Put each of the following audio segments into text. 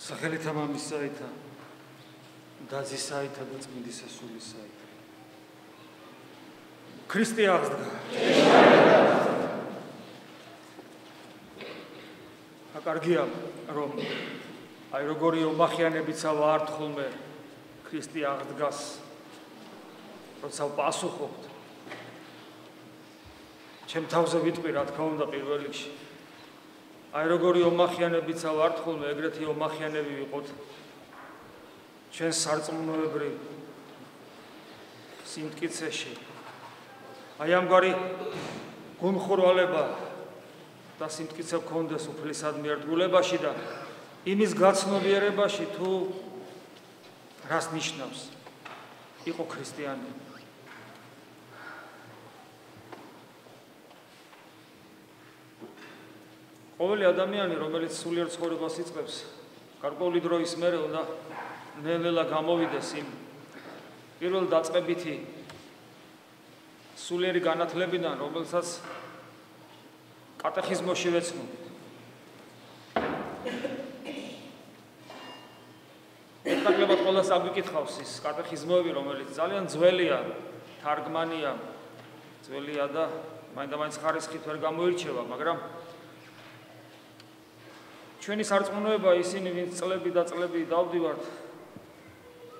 სახელითა მამისაითა, დაზისაითა და წმინდისა სულისაითა. ქრისტე აღსდგა. კარგია, რომ აი როგორი ომახიანებიცა ვართ ხოლმე ქრისტე აღსდგას, როცა პასუხობთ. ჩემ თავზე ვიტყვი, რა თქმა უნდა, პირველ რიგში. აი როგორი ომახიანებიცა ვართ ხოლმე, ეგრეთი ომახიანები ვიყოთ ჩვენ სარწმუნოებრივ სიმტკიცეში. აი ამგვარი გულმხურვალება და სიმტკიცე გქონდეს უფლისადმი ერთგულებაში და იმის გაცნობიერებაში, თუ რას ნიშნავს იყო ქრისტიანი. ყოველი ადამიანი, რომელიც სულიერ ცხოვრებას იწყებს, გარკვეული დროის მერე უნდა ნელ-ნელა გამოვიდეს იმ პირველ დაწყებითი სულიერი განათლებიდან, რომელსაც კატეხიზმოში ვეცნობით. მეტნაკლებად ყველას აგვიკითხავს ის კატეხიზმოები, რომელიც ძალიან ძველია, თარგმანია, ძველია და მაინდა-მაინც ხარისხით ვერ გამოირჩევა, მაგრამ ჩვენი სარწმუნოება, ისინი, ვინც წლები და წლები დავდივართ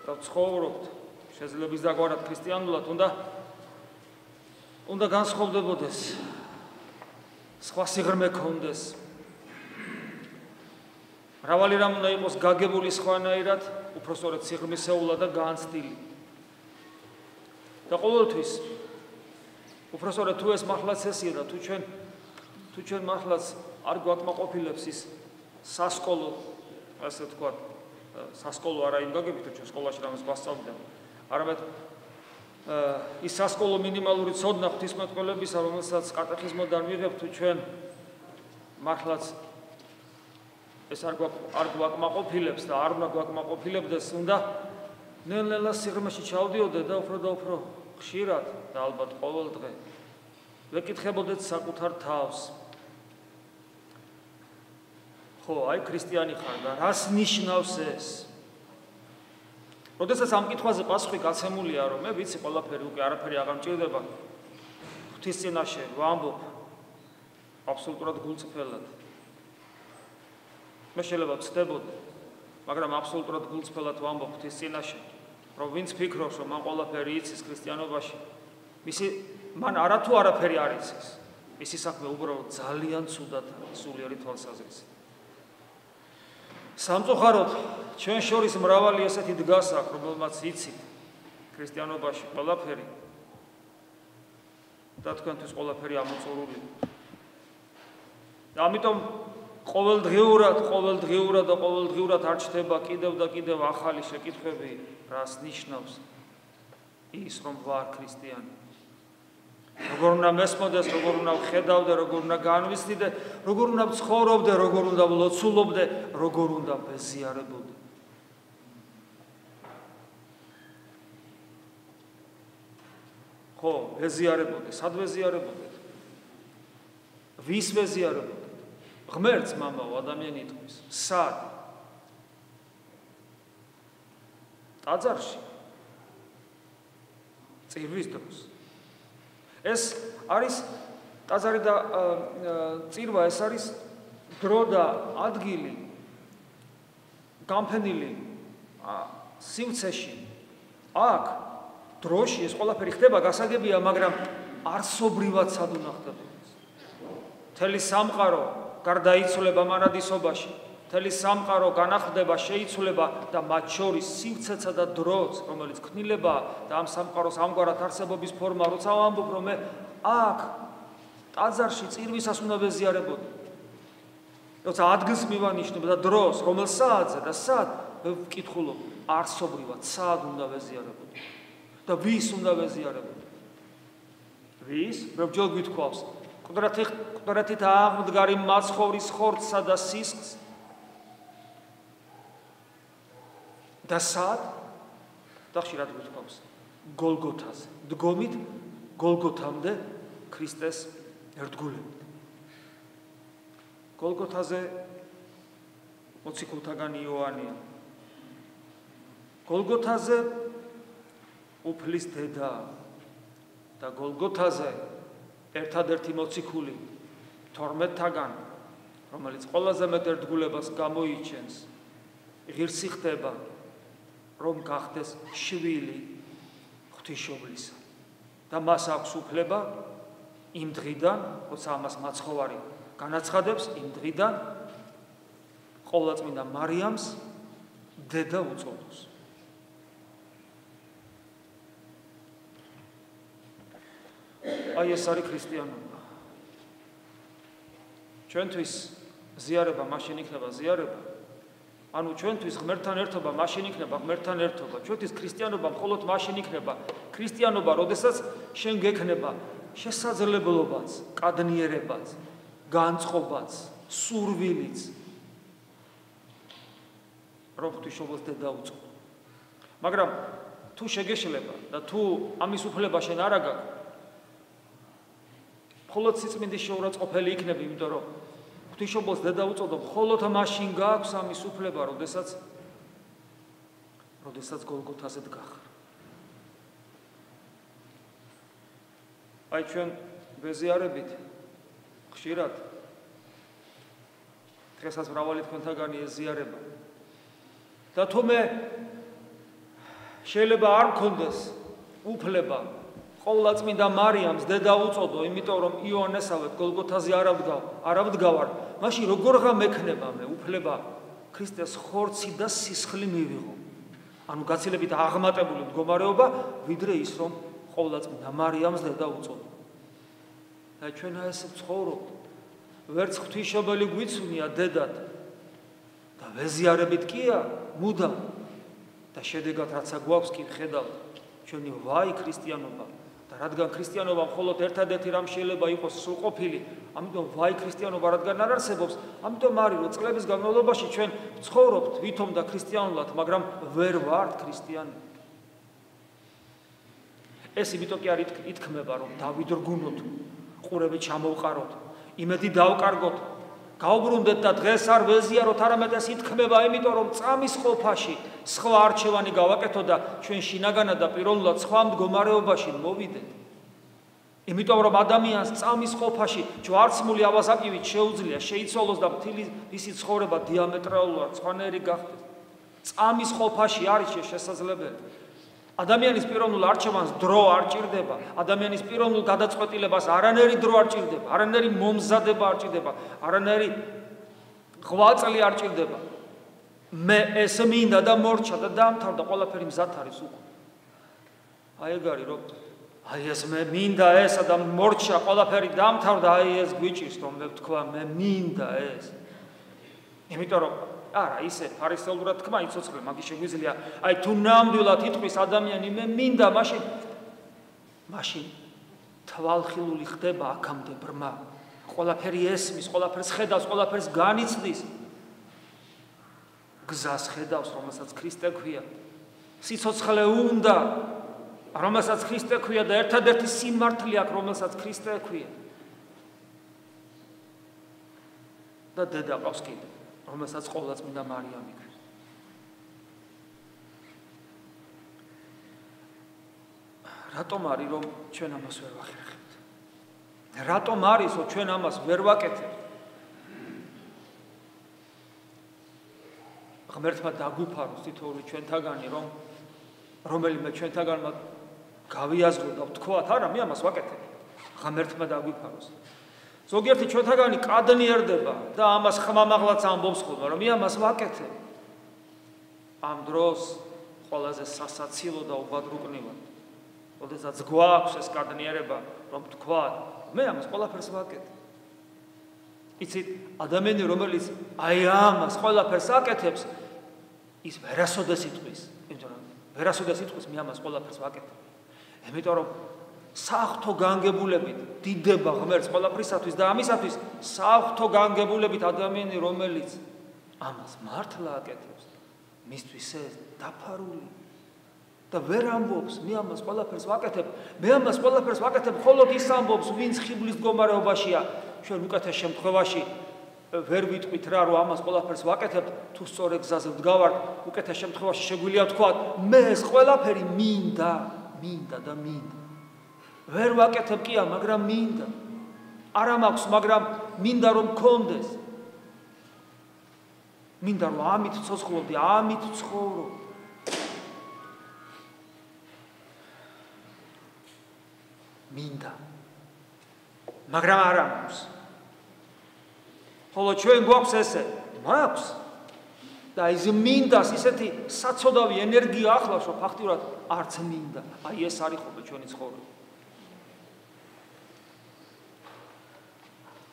და ცხოვრობთ შეძლების დაგვარად ქრისტიანულად, უნდა განსხვავდებოდეს, სხვა სიღრმე ქონდეს. მრავალი რამ უნდა იყოს გაგებული სხვანაირად, უпростоრად სიღრმისეულა და განცდილი. და ყოველთვის უпростоრად თუ ეს მართლაც ესია და თუ ჩვენ მართლაც არ გვაკმაყოფილებს ის სასკოლო, ასე ვთქვათ, სასკოლო არა იმ გაგებით, რომ ჩვენ სკოლაში რამეს გვასწავლდნენ, არამედ ის სასკოლო მინიმალური ცოდნა ღვთისმეტყველებისა, რომელსაც კატეხიზმოდან ვიღებთ, თუ ჩვენ მართლაც ეს არ გვაკმაყოფილებს და არ უნდა გვაკმაყოფილებდეს, უნდა ნელ-ნელა სიღრმეში ჩავდიოდეთ და უფრო ხშირად და ალბათ ყოველ დღე ვეკითხებოდეთ საკუთარ თავს. ხო, აი ქრისტიანი ხარ და რას ნიშნავს ეს? როდესაც ამ კითხვაზე პასუხი გაცემულია, რომ მე ვიცი ყველაფერი, უკვე არაფერი აღარ მჭირდება, ღვთის წინაშე ვამბობ აბსოლუტურად გულწრფელად. მე შეიძლება ვცდებოდე, მაგრამ აბსოლუტურად გულწრფელად ვამბობ ღვთის წინაშე, რომ ვინც ფიქრობს, რომ მან ყველაფერი იცის ქრისტიანობაში, მან არათუ არაფერი არ იცის. მისი საქმე უბრალოდ ძალიან ცუდად სულიერი თვალსაზრისით. სამწუხაროდ, ჩვენ შორის მრავალი ესეთი დგას აქვს, რომელმაც იცით ქრისტიანობაში ყველაფერი და თქვენთვის ყველაფერი ამოწურული. და ამიტომ ყოველდღიურად არ ჩნდება კიდევ და კიდევ ახალი შეკითხვები, რას ნიშნავს ის, რომ ვარ ქრისტიანი. როგორ უნდა მესმოდეს, როგორ უნდა ვხედავდე, როგორ უნდა განვიცდიდე, როგორ უნდა ვცხოვრობდე, როგორ უნდა ვლოცულობდე, როგორ უნდა ვეზიარებოდე. ხო, ვეზიარებოდე, სად ვეზიარებოდე? ვის ვეზიარებოდე? ღმერთს, მამაო, ადამიანი იტყვის. სად? ტაძარში. წირვის დროს. ეს არის ტაძარი და წირვა, ეს არის დრო და ადგილი გამფენილი სივრცეში. აქ დროში ეს ყველაფერი ხდება, გასაგებია, მაგრამ არსობრივად სად უნდა ხდებოდეს. მთელი სამყარო გარდაიცვლება მანადისობაში, მთელი სამყარო განახლდება, შეიცვლება და მათ შორის სივრცეცა და დროც, რომელიც ქმნილებაა და ამ სამყაროს ამგვარად არსებობის ფორმა, როცა ვამბობ, რომ მე აქ ტაძარში წირვისას უნდა ვეზიარებოდე. როცა ადგილს მივანიშნებ და დროს, რომელ საათზე და სად ვკითხულობ, არსობრივად სად უნდა ვეზიარებოდე და ვის უნდა ვეზიარებოდე. ვის? როჯერ გვითქვავს, ყდრეთით აღმდგარი მაცხოვრის ხორცსა და სისხლს. და სად? და ხშირად გვითქვავს, გოლგოთაზე. დგომით გოლგოთამდე ქრისტეს ერთგულებით. გოლგოთაზე მოციქულთაგან იოანეა. გოლგოთაზე უფლის დედა და გოლგოთაზე ერთადერთი მოციქული 12-თაგან, რომელიც ყველაზე მეტ ერთგულებას გამოიჩენს, ღირსი ხდება, რომ გახდეს შვილი ღვთისმშობლისა და მას აქვს უფლება იმ დღიდან, როცა ამას მაცხოვარი განაცხადებს, იმ დღიდან ყოვლადწმინდა მარიამს დედა უწოდოს. აი ეს არის ქრისტიანობა. ჩვენთვის ზიარება მაშინ იქნება ზიარება, ანუ ჩვენთვის ღმერთთან ერთობა მაშინ იქნება ღმერთთან ერთობა. ჩვენთვის ქრისტიანობა მხოლოდ მაშინ იქნება ქრისტიანობა, როდესაც შენ გექნება შესაძლებლობაც, კადნიერებაც, განწყობაც, სურვილიც, რომ ღვთისმშობელს დედა უწოდო. მაგრამ თუ შეგეშლება და თუ ამის უფლება შენ არ აგაქვს, მხოლოდ სიწმინდის შეურაცხყოფელი იქნები, იმიტომ რომ ღვთისმშობელს დედა უწოდო, მხოლოდ მაშინ გააქვს ამის უფლება, როდესაც გოლგოთაზე დგახარ. აი ჩვენ ბეზიარებით ხშირად დღესაც მრავალი თქვენთაგანი ეზიარება და თუმე შეიძლება არ მქონდეს უფლება ყოვლადწმინდა მარიამს დედა უწოდო, იმიტომ რომ იოანესავეთ გოლგოთაზე არ ავდგავარ, მაშინ როგორ გამექნება მე უფლება ქრისტეს ხორცი და სისხლი მივიღო? ანუ გაცილებით აღმატებული მდგომარეობა, ვიდრე ის რომ ყოვლადწმინდა მარიამს დედა უწოდო. და ჩვენ ეს ვცხოვრობთ, ვერც ღვთისმშობელი გვიცუნია დედად და ვეზიარებით კია მუდამ და შედეგად რაცა გვაქვს კი ხედავთ ჩვენი ვაი ქრისტიანობა და რადგან ქრისტიანობა მხოლოდ ერთადერთი რამ შეიძლება იყოს სრულყოფილი, ამიტომ ვაი ქრისტიანობა რადგან არ არსებობს, ამიტომ არის რომ წლების განმავლობაში ჩვენ ვცხოვრობთ ვითომ და ქრისტიანულად, მაგრამ ვერ ვართ ქრისტიანი. ეს იმიტომ კი არ ითქმება რომ დავიდრგუნოთ, ყურები ჩამოვყაროთ, იმედი დავკარგოთ, გავბრუნდეთ და დღეს არ ვეზიაროთ, არამედ ეს ითქმება, იმიტომ რომ წამის ყოფაში სხვა არჩევანი გავაკეთოთ და ჩვენ შინაგანად და პიროვნულად სხვა მდგომარეობაში მოვიდეთ. იმიტომ რომ ადამიანს წამის ყოფაში ჯვარცმული ავაზაკივით შეუძლია შეიცვალოს და მთელი მისი ცხოვრება დიამეტრალურად სხვანაირი გახდეს. წამის ყოფაში არის შესაძლებელი. ადამიანის პიროვნულ არჩევანს დრო არ ჭირდება, ადამიანის პიროვნულ გადაწყვეტილებას არანაირი დრო არ ჭირდება, არანაირი მომზადება არ ჭირდება, არანაირი ღვაწლი არ ჭირდება. მე ეს მინდა და მორჩა და დამთავრდა, ყველაფერი მზად არის უკვე. აი ეგ არის რომ აი ეს მე მინდა ესა და მორჩა, ყველაფერი დამთავრდა, აი ეს გვიჭირს რომ მე ვთქვა მე მინდა ეს. იმიტომ რომ არა, ისე ფარისეულურად თქმა იცოცხლე, მაგის შეგვიძლია, აი თუ ნამდვილად იტყვის ადამიანი მე მინდა, მაშინ თვალხილული ხდება აქამდე ბრმა. ყველაფერი ესმის, ყველაფერს ხედავს, ყველაფერს განიცდის. გზას ხედავს, რომელსაც ქრისტე ქვია. სიცოცხლე უნდა, რომელსაც ქრისტე ქვია და ერთადერთი სიმართლე აქვს, რომელსაც ქრისტე ქვია. და დედა ყავს კიდე, რომელსაც ყოვლადწმინდა მარიამი ქვია. რატომ არის რომ ჩვენ ამას ვერ ვახერხებთ? რატომ არის რომ ჩვენ ამას ვერ ვაკეთებთ? ღმერთმა დაგვიფაროს თითოეული ჩვენთაგანი რომ რომელიმე ჩვენთაგანმა გავიაზრო და ვთქვათ, არა, მე ამას ვაკეთებ. ღმერთმა დაგვიფაროს. ზოგიერთი ჩვენთაგანი კადნიერდება და ამას ხმამაღლაც ამბობს ხოლმე, რომ მე ამას ვაკეთებ. ამ დროს ყველაზე სასაცილო და უბადრუკნივად, როდესაც გვაქვს ეს კადნიერება, რომ ვთქვათ, მე ამას ყველაფერს ვაკეთებ. იცით, ადამიანი რომელიც აი ამას ყველაფერს აკეთებს, ის ვერასოდეს იტყვის, იმიტომ რომ ვერასოდეს იტყვის მე ამას ყველაფერს ვაკეთებ. იმიტომ რომ საღვთო განგებულებით დიდება ღმერთს ყველაფრისათვის და ამისათვის საღვთო განგებულებით ადამიანი რომელიც ამას მართლა აკეთებს, მისთვის ეს დაფარული და ვერ ამბობს მე ამას ყველაფერს ვაკეთებ, მე ამას ყველაფერს ვაკეთებ, მხოლოდ ის ამბობს, ვინც ხიბლის მდგომარეობაშია. ჩვენ უკეთეს შემთხვევაში ვერ ვიტყვით რა, რომ ამას ყველაფერს ვაკეთებთ, თუ სწორ გზაზე ვდგავართ, უკეთეს შემთხვევაში შეგვიძლია ვთქვათ, მე ეს ყველაფერი მინდა და მინდა. ვერ ვაკეთებ კი, მაგრამ მინდა. არა მაქვს, მაგრამ მინდა რომ მქონდეს. მინდა რომ ამით ცოცხლობდი, ამით ცხოვრობ. მინდა. მაგრამ არა მაქვს. ხოლო ჩვენ გვაქვს ესე, მაქვს. და ის მინდას ისეთი საცოდავი ენერგია ახლავს, რომ ფაქტურად არც მინდა. აი ეს არის ხოლმე ჩვენი ცხოვრება.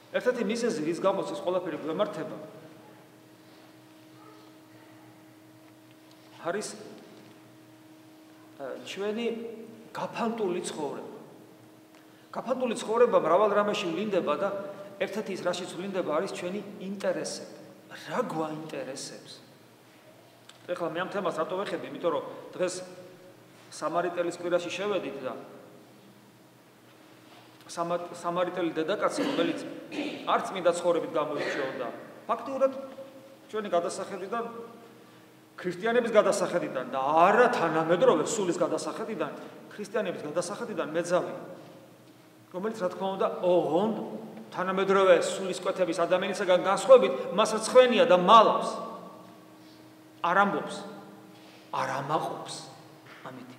ერთ-ერთი მიზეზი, რის გამოც ეს ყველაფერი გვემართება, არის ჩვენი გაფანტული ცხოვრება. გაფანტული ცხოვრება მრავალ რამეში ვლინდება და ერთ-ერთი ის რაშიც ვლინდება არის ჩვენი ინტერესები. რა გვაინტერესებს? ეხლა მე ამ თემას რატო ვეხები? იმიტომ რომ დღეს სამარიტელის კვირაში შევედით და სამარიტელი დედაკაცი, რომელიც არც წმინდა ცხოვრებით გამოირჩეოდა, ფაქტიურად ჩვენი გადასახედიდან, ქრისტიანების გადასახედიდან და არა თანამედროვე სულის გადასახედიდან, ქრისტიანების გადასახედიდან მეძავი, რომელიც რა თქმა უნდა, ოღონდ თანამედროვე სულის კვეთების ადამიანისაგან განსხვავებით, მას რცხვენია და მალავს. არ ამბობს, არ ამაყობს. ამით.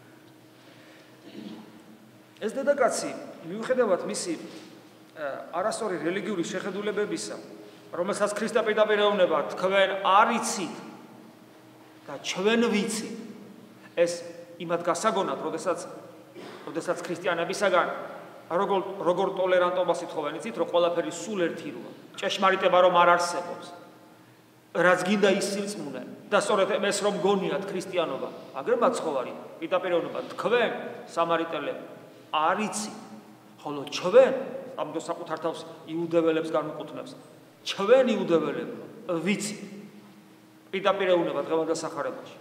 ეს დედაკაცი, მიუხედავად მისი არასწორი რელიგიური შეხედულებებისა, რომელსაც ქრისტე პირდაპირეუნება თქვენ არ იცით და ჩვენ ვიცით, ეს იმათ გასაგონად, როდესაც ქრისტიანებისაგან როგორ ტოლერანტობას ითხოვენ, იცით, რომ ყველაფერი სულ ერთი როა. ჭეშმარიტება რომ არ არსებობს. რაც გინდა ის სირწმუნე და სწორედ ეს რომ გონიათ ქრისტიანობა, აგერ მაცხოვარი პირდაპირეუნება თქვენ სამარიტელები არ იცით, ხოლო ჩვენ ამ დროს საკუთარ თავს იუდეველებს განმოყუთნებს. ჩვენ იუდეველები ვიცით პირდაპირეუნება დღევანდელ დასახარებაში.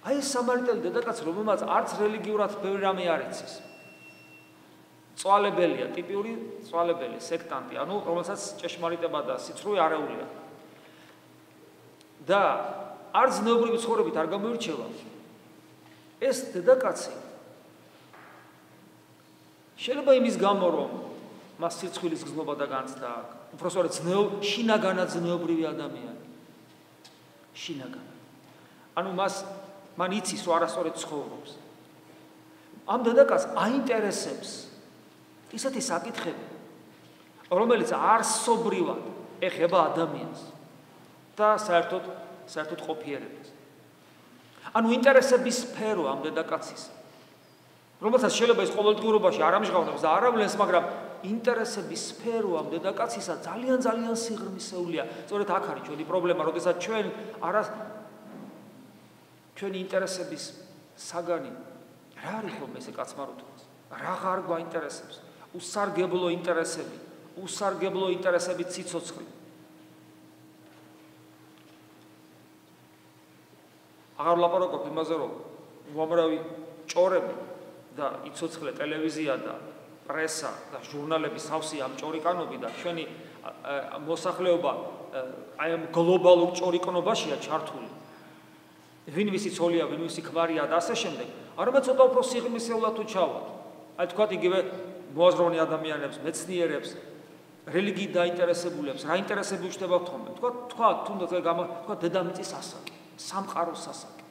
აი ეს სამარიტელი დედაკაცი, რომელმაც არც რელიგიურად ბევრი რამე არ იცის. წვალებელია, ტიპიური წვალებელი, სექტანტი, ანუ რომელსაც ჭეშმარიტება და სიცრუე არეულია. და არც ზნეობრივი ცხოვრებით არ გამოირჩევა. ეს დედაკაცი შეიძლება იმის გამო, რომ მას სიცხვილის გზნობა და განცდა აქვს, უბრალოდ შინაგანად ზნეობრივი ადამიანი. შინაგანად. ანუ მან იცის, რომ არასწორად ცხოვრობს. ამ დედაკაცს აინტერესებს ისეთი საკითხები, რომელიც არსობრივად ეხება ადამიანს და საერთოდ ყოფიერებას. ანუ ინტერესების სფერო ამ დედაკაცის, რომელსაც შეიძლება ის ყოველდღიურობაში არ ამჟღავნებს და არ ავლენს, მაგრამ ინტერესების სფერო ამ დედაკაცისა ძალიან სიღრმისეულია. სწორედ აქ არის ჩვენი პრობლემა, როდესაც ჩვენი ინტერესების საგანი რა არის ხოლმე ესე კაცმარუთვას? აღარ გვაინტერესებს. უსარგებლო ინტერესები ციცოცხლე. აღარ ვლაპარაკობ იმაზე, რომ უამრავი ჭორები და იცოცხლე ტელევიზია და პრესა და ჟურნალები სავსე ამ ჭორიკანობით და ჩვენი მოსახლეობა აი ამ გლობალურ ჭორიკნობაშია ჩართული. ვინ ვისი ცოლია, ვინ ვისი ქმარია და ასე შემდეგ. არამედ ცოტა უფრო სიღრმისეულად თუ ჩავალ. აი თქვათ იგივე მოაზროვნე ადამიანებს, მეცნიერებს, რელიგიით დაინტერესებულებს, რა ინტერესები უჩნდება თხოვნე. თქვათ თუნდაც თქვათ დედამიწის ასაკი, სამყაროს ასაკი.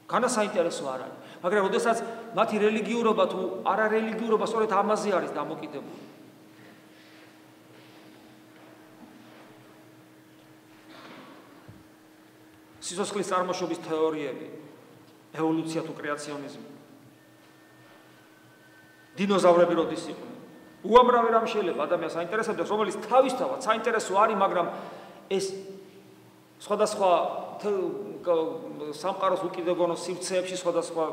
განასაინტერესო არ არის. მაგრამ როდესაც მათი რელიგიურობა თუ არარელიგიურობა სწორედ ამაზე არის დამოკიდებული. სიცოცხლის წარმოშობის თეორიები, ევოლუცია თუ კრეაციონიზმი. დინოზავრები როდის იყვნენ? უამრავი რამ შეიძლება ადამიანს აინტერესებდეს, რომელიც თავისთავად საინტერესო არის, მაგრამ ეს სხვადასხვა სამყაროს უკიდურეს სივრცეებში, სხვადასხვა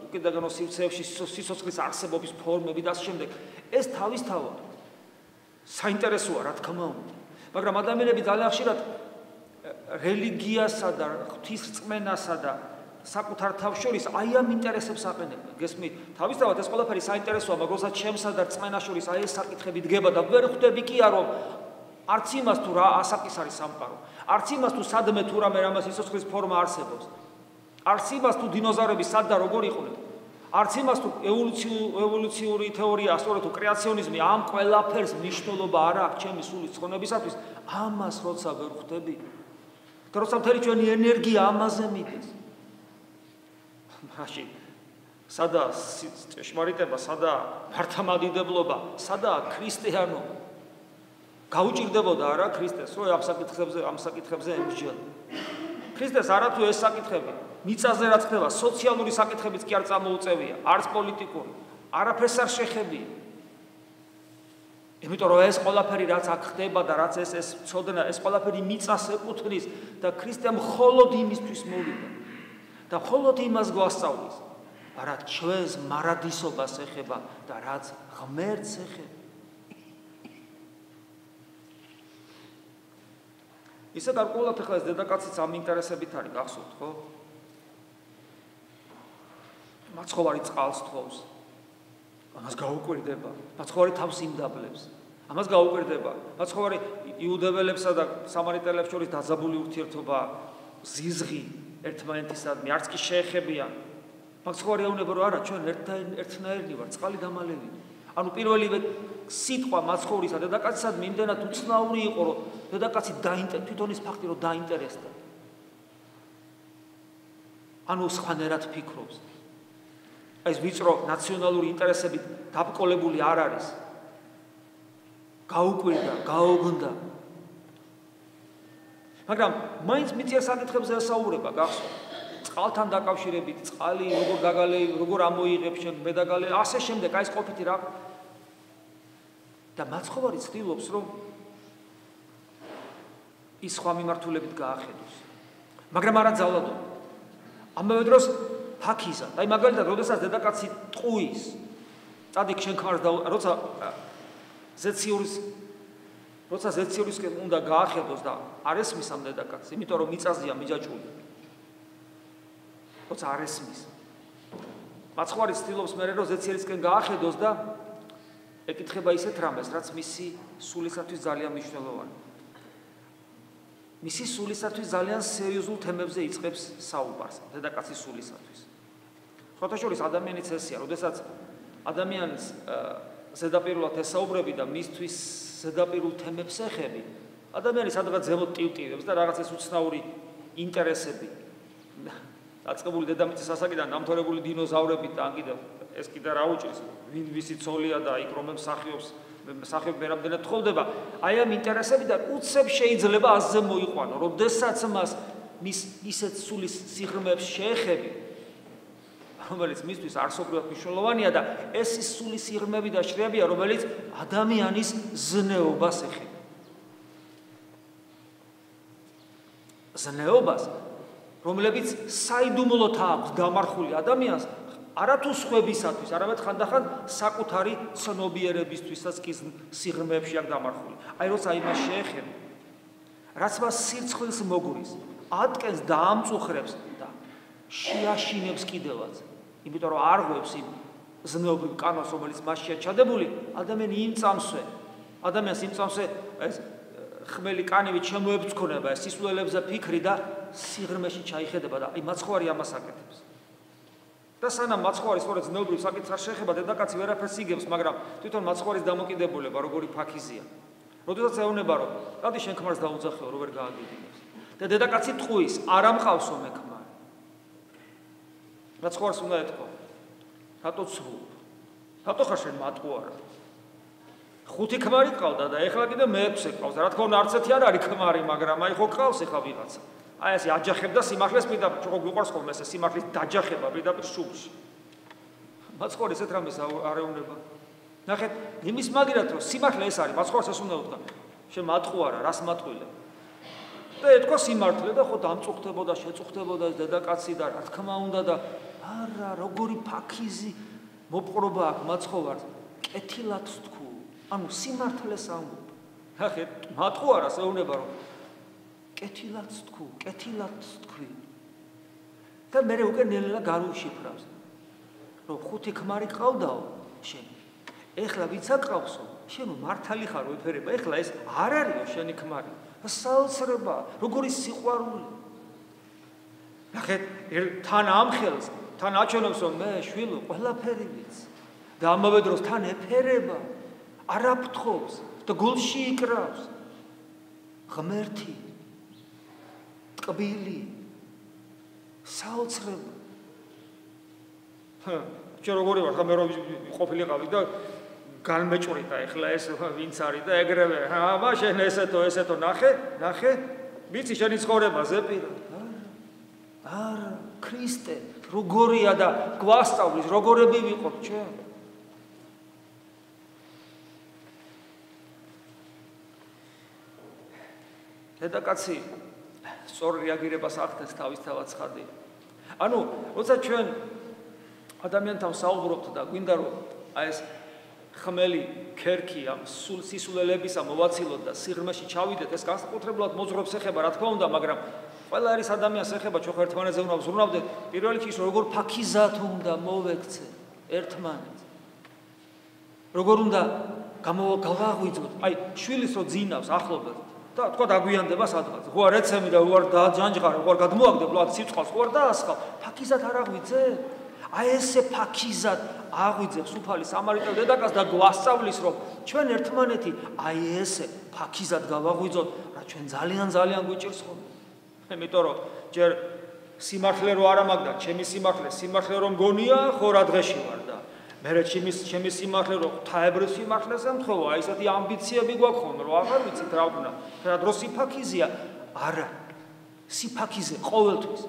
უკიდურეს სივრცეებში სიცოცხლის არსებობის ფორმები და ასე შემდეგ, ეს თავისთავად საინტერესოა, რა თქმა უნდა. მაგრამ ადამიანები ძალიან ხშირად რელიგიასა და ღვთისრწმენასა და საკუთარ თავს შორის აი ამ ინტერესებს აყენებენ. გესმით? თავისთავად ეს ყველაფერი საინტერესოა, მაგრამ როცა ჩემსა და რწმენას შორის აი ეს საკითხები დგება და ვერ ხვდები კი არ რომ არც იმას თუ რა ასაკის არის სამყარო, არც იმას თუ სადმე თუ რამე რამას სიცოცხლის ფორმა არსებობს, არც იმას თუ დინოზავრები სად და როგორ იყვნენ, არც იმას თუ ევოლუციური თეორია, სწორედ თუ კრეაციონიზმი ამ ყველაფერს მნიშვნელობა არ აქვს ჩემი სულის ცხონებისათვის, ამას როცა ვერ ხვდები, და როცა მთელი ჩვენი ენერგია ამაზე მიდის. მაშინ სადაა ჭეშმარიტება, სადაა მართლმადიდებლობა, სადაა ქრისტიანობა? გაუჭირდებოდა არა ქრისტეს, რომ ამ საკითხებზე ემსჯელდა. ქრისტეს არათუ ეს საკითხები, მიწაზე რაც ხდება, სოციალური საკითხებიც კი არ წამოუწევია, არც პოლიტიკური, არაფერს არ შეხებია. იმიტომ რომ ეს ყველაფერი რაც აქ ხდება და რაც ეს ცოდნა, ეს ყველაფერი მიწას ეკუთვნის და ქრისტე მხოლოდ იმისთვის მოვიდა და მხოლოდ იმას გვასწავლის, რაც ჩვენს მარადისობას ეხება და რაც ღმერთს ეხება. ისე გარკვეულად ახლა ეს დედაკაციც ამ ინტერესებით არის, გახსოვთ, ხო? მაცხოვარი წყალს თხოვს. ამას გაუკვირდება. მაცხოვარი თავს იმდაბლებს. ამას გაუკვირდება. მაცხოვარი იუდეველებსა და სამარიტელებს შორის დაძაბული ურთიერთობა, ზიზღი ერთმანეთისადმი, არც კი შეეხებიან. მაცხოვარი ეუბნება, რომ არა, ჩვენ ერთნაირნი ვართ, წყალი დამალელი. ანუ პირველივე სიტყვა მაცხოვრისა დედაკაცისადმი იმდენად უცნაური იყო, რომ დედაკაცი თვითონ ის ფაქტი რომ დაინტერესდა. ანუ სხვანაირად ფიქრობს. ეს ვიწრო ნაციონალური ინტერესებით დაბკოლებული არ არის. გაუკვირდა, გაოგნდა. მაგრამ მაინც მიწიერ საკითხებზე ესაუბრება, გახსოვთ? წყალთან დაკავშირებით, წყალი როგორ გაგალე, როგორ ამოიღებს შემდეგ მედაგალე, ასე შემდეგ, აი ეს ყოფითი რა. და მაცხოვარი ცდილობს, რომ ის სხვა მიმართულებით გაახედოს. მაგრამ არა ძალადობა. ამავე დროს ფაქიზად. აი მაგალითად, როდესაც დედაკაცი ტყუის, წადიქ შენ ხარს და როცა ზეციურისკენ უნდა გაახედოს და არ ესმის ამ დედაკაცს, იმიტომ რომ მიწაზეა მიჯაჭვული. როცა არ ესმის. მაცხოვარი ცდილობს მერე რომ ზეციურისკენ გაახედოს და ეკითხება ისეთ რამეს, რაც მისი სულისათვის ძალიან მნიშვნელოვანია. მისი სულისათვის ძალიან სერიოზულ თემებზე იწყებს საუბარს, დედაკაცის სულისათვის. სხვათა შორის ადამიანის ესეა, როდესაც ადამიანის ზედაპირულად ესაუბრები და მისთვის ზედაპირულ თემებს ეხები, ადამიანი სადღაც ზემოთ ტივტივებს და რაღაც ეს უცნაური ინტერესები. დაწყებული დედამიწის ასაკიდან დამთავრებული დინოზავრებით და ან კიდევ ეს კიდე რა უჭრის, ვისი ცოლია და იქ რომ მსახიობ მერამდენად თხოვდება, აი ამ ინტერესებიდან უცებ შეიძლება ასზე მოიყვანო, როდესაც მას მის ისეთ სულის სიღრმეებს შეეხები, რომელიც მისთვის არსობრივად მნიშვნელოვანია და ეს ის სულის სიღრმეები და შრეებია, რომელიც ადამიანის ზნეობას ეხება. ზნეობას, რომლებიც საიდუმლოდ აქვს გამარხული ადამიანს, არათუ სხვებისათვის, არამედ ხანდახან საკუთარი ცნობიერებისთვისაც კი სიღრმეებში აქვს დამარხული. აი როცა იმას შეეხება, რაც მას სირცხვილს მოგურის, ატკენს და ამწუხრებს და შეაშინებს კიდევაც. იმიტომ რომ არ ღვევს იმ ზნეობრივ კანონს, რომელიც მასშია ჩადებული, ადამიანი იმწამსვე. ადამიანს იმწამსვე ეს ხმელი კანივით შემოებწქონება, ეს სისულელებზე ფიქრი და სიღრმეში ჩაიხედება და აი მაცხოვარი ამას აკეთებს. და სანამ მაცხოვარი სწორედ ზნეობრივ საკითხს შეეხება, დედაკაცი ვერაფერს იგებს, მაგრამ თვითონ მაცხოვრის დამოკიდებულება როგორი ფაქიზია. როდესაც ეუბნება, რომ გადი შენ ქმარს დაუძახეო, რო ვერ გააგებინებს. და დედაკაცი ტყუის, არ ამყავსო მე ქმარი. მაცხოვარს უნდა ეთქვა. რატო ცრუვ? რატო ხარ შენ მატყუარა? 5 ქმარი ყავდა და ეხლა კიდე მე-6 ყავს. რა თქმა უნდა, არც ერთი არ არის ქმარი, მაგრამ აი ხო ყავს ეხლა ვიღაცა. აი ასე აჯახებდა სიმართლეს პირდაპირ, ხო გვიყვარს ხოლმე ეს სიმართლის დაჯახება პირდაპირ სულში. მაცხოვარი ესეთ რამეს არ ეუბნება. ნახეთ, იმის მაგირად რომ სიმართლე ეს არის, მაცხოვარს ეს უნდა უთქვა. შენ მატყუარა, რას მატყვილე? და ეთქვა სიმართლე და ხო დამწუხდებოდა, შეწუხდებოდა ეს დედაკაცი და რა თქმა უნდა და არა, როგორი ფაქიზი მოპყრობა აქვს მაცხოვარს. კეთილად თქვ. ანუ სიმართლეს ამბობ. ნახეთ, მატყუარას ეუბნება რომ კეთილად თქვ, კეთილად თქვი. და მე უკვე ნელა გარუშიფრავს. რომ 5 ქმარი ყავდაო შენ. ეხლა ვიცა ყავსო, შენ მართალი ხარ ვეფერება, ეხლა ეს არ არისო შენი ქმარი. საოცრება, როგორი სიყვარული. ნახე, თან ამხელს, თან აჩვენებს რომ მე შვილო ყველაფერი ვიცი. და ამავე დროს თან ეფერება, არაფრთხობს და გულში იკრავს. ღმერთი, ტკბილი, საოცრება. ჩვენ როგორი ვარ, ხა მე რომ ყოფილიყავი და განმეჭვრიტა ეხლა ეს ვინც არის და ეგრევე, აბა შენ ესეთო ნახე, ვიცი შენი ცხოვრება ზეპირა. არა, ქრისტე, როგორია და გვასწავლის, როგორები ვიყოთ ჩვენ. დედაკაცი სწორ რეაგირებას ახდენს თავისთავად ცხადია. ანუ, როცა ჩვენ ადამიანთან საუბრობთ და გვინდა რომ აი ეს ხმელი ქერქი ამ სისულელებისა მოვაცილოთ და სიღრმეში ჩავიდეთ, ეს განსაკუთრებულად მოძღვრებს ეხება, რა თქმა უნდა, მაგრამ ყველა არის ადამიანს ეხება, ჩვენ ერთმანეთზე უნდა ვზრუნავდეთ, პირველ რიგში ის როგორ ფაქიზად უნდა მოვექცე ერთმანეთს. როგორ უნდა გავაღვიძოთ, აი შვილის რო ძინავს ახლობლად და თქვა დაგვიანდება სადღაც. ხო არ ეცემი და უარ დააჯანჯღარ, უარ გადმოაგდებ, რა სიწყალს უარ დაასხავ. ფაქიზად არ აღვიძე? აი ესე ფაქიზად აღვიძებს უფალი სამარიტელ დედაკაცს და გვასწავლის რომ ჩვენ ერთმანეთი აი ესე ფაქიზად გავაღვიძოთ, რა ჩვენ ძალიან გვიჭირს ხოლმე. იმიტომ რომ ჯერ სიმართლე რო არ ამაგდა, ჩემი სიმართლე რომ გონია, ხო რა დღეში ვარ და მე ჩემი სიმართლე რო ღვთაებრივ სიმართლეს ემთხოვა, აი ესეთი ამბიციები გვაქვს ხოლმე, რომ აღარ ვიცით რა ვქნა. რა დრო სიფაქიზეა? არა. სიფაქიზე ყოველთვის.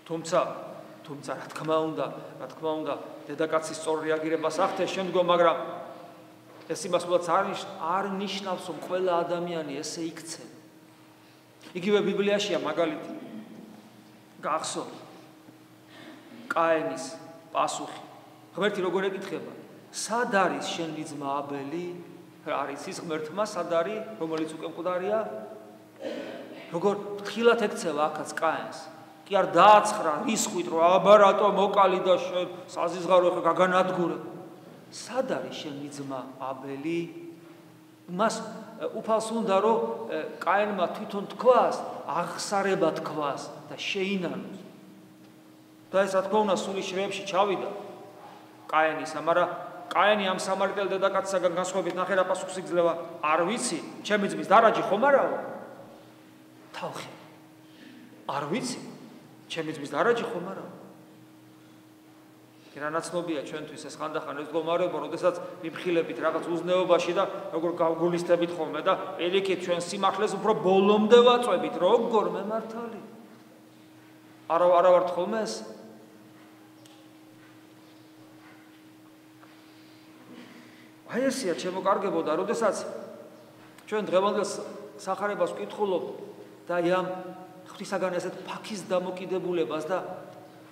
თუმცა რა თქმა უნდა, დედაკაცის სწორ რეაგირებას ახდენს შემდგომ, მაგრამ ეს იმას არ ნიშნავს, რომ ყველა ადამიანი ესე იქცევა. იგივე ბიბლიაშია მაგალითი. გახსოვთ კაენის პასუხი. ღმერთი როგორ ეკითხება? სად არის შენი ძმა აბელი? არის ის ღმერთმა სად არის, რომელიც უკვე მკვდარია? როგორ ფრთხილად ეკცევა აქაც კაენს? კი არ დააცხრა რისხვით, რომ აბა რატო მოკალი და საზიზღარო ხე გაგანადგურე. სად არის შენი ძმა აბელი? მას უფალს უნდა რომ კაენმა თვითონ თქვას, აღსარება თქვას და შეინანოს. და ეს რა თქმა უნდა სული შრეებში ჩავიდა კაენისა, მაგრამ კაენი ამ სამარიტელ დედაკაცისაგან განსხვავებით ნახე რა პასუხს იძლევა, არ ვიცი, ჩემი ძმის დარაჯი ხომ არაო? თავხე. არ ვიცი, ჩემი ძმის დარაჯი ხომ არაო? რა ნაცნობია ჩვენთვის ეს ხანდახან ეს მდგომარეობა, როდესაც ვიფხილებით რაღაც უზნეობაში და როგორ გავგულისდებით ხოლმე და პირიქით ჩვენ სიმართლეს უფრო ბოლომდე ვაწვევით, როგორ მე მართალი? არა ვართ ხოლმე ეს? აი ესეა ჩემო კარგებო და როდესაც ჩვენ დღევანდელ სახარებას ვკითხულობ და ამ ღვთისაგან ესეთ ფაქის დამოკიდებულებას და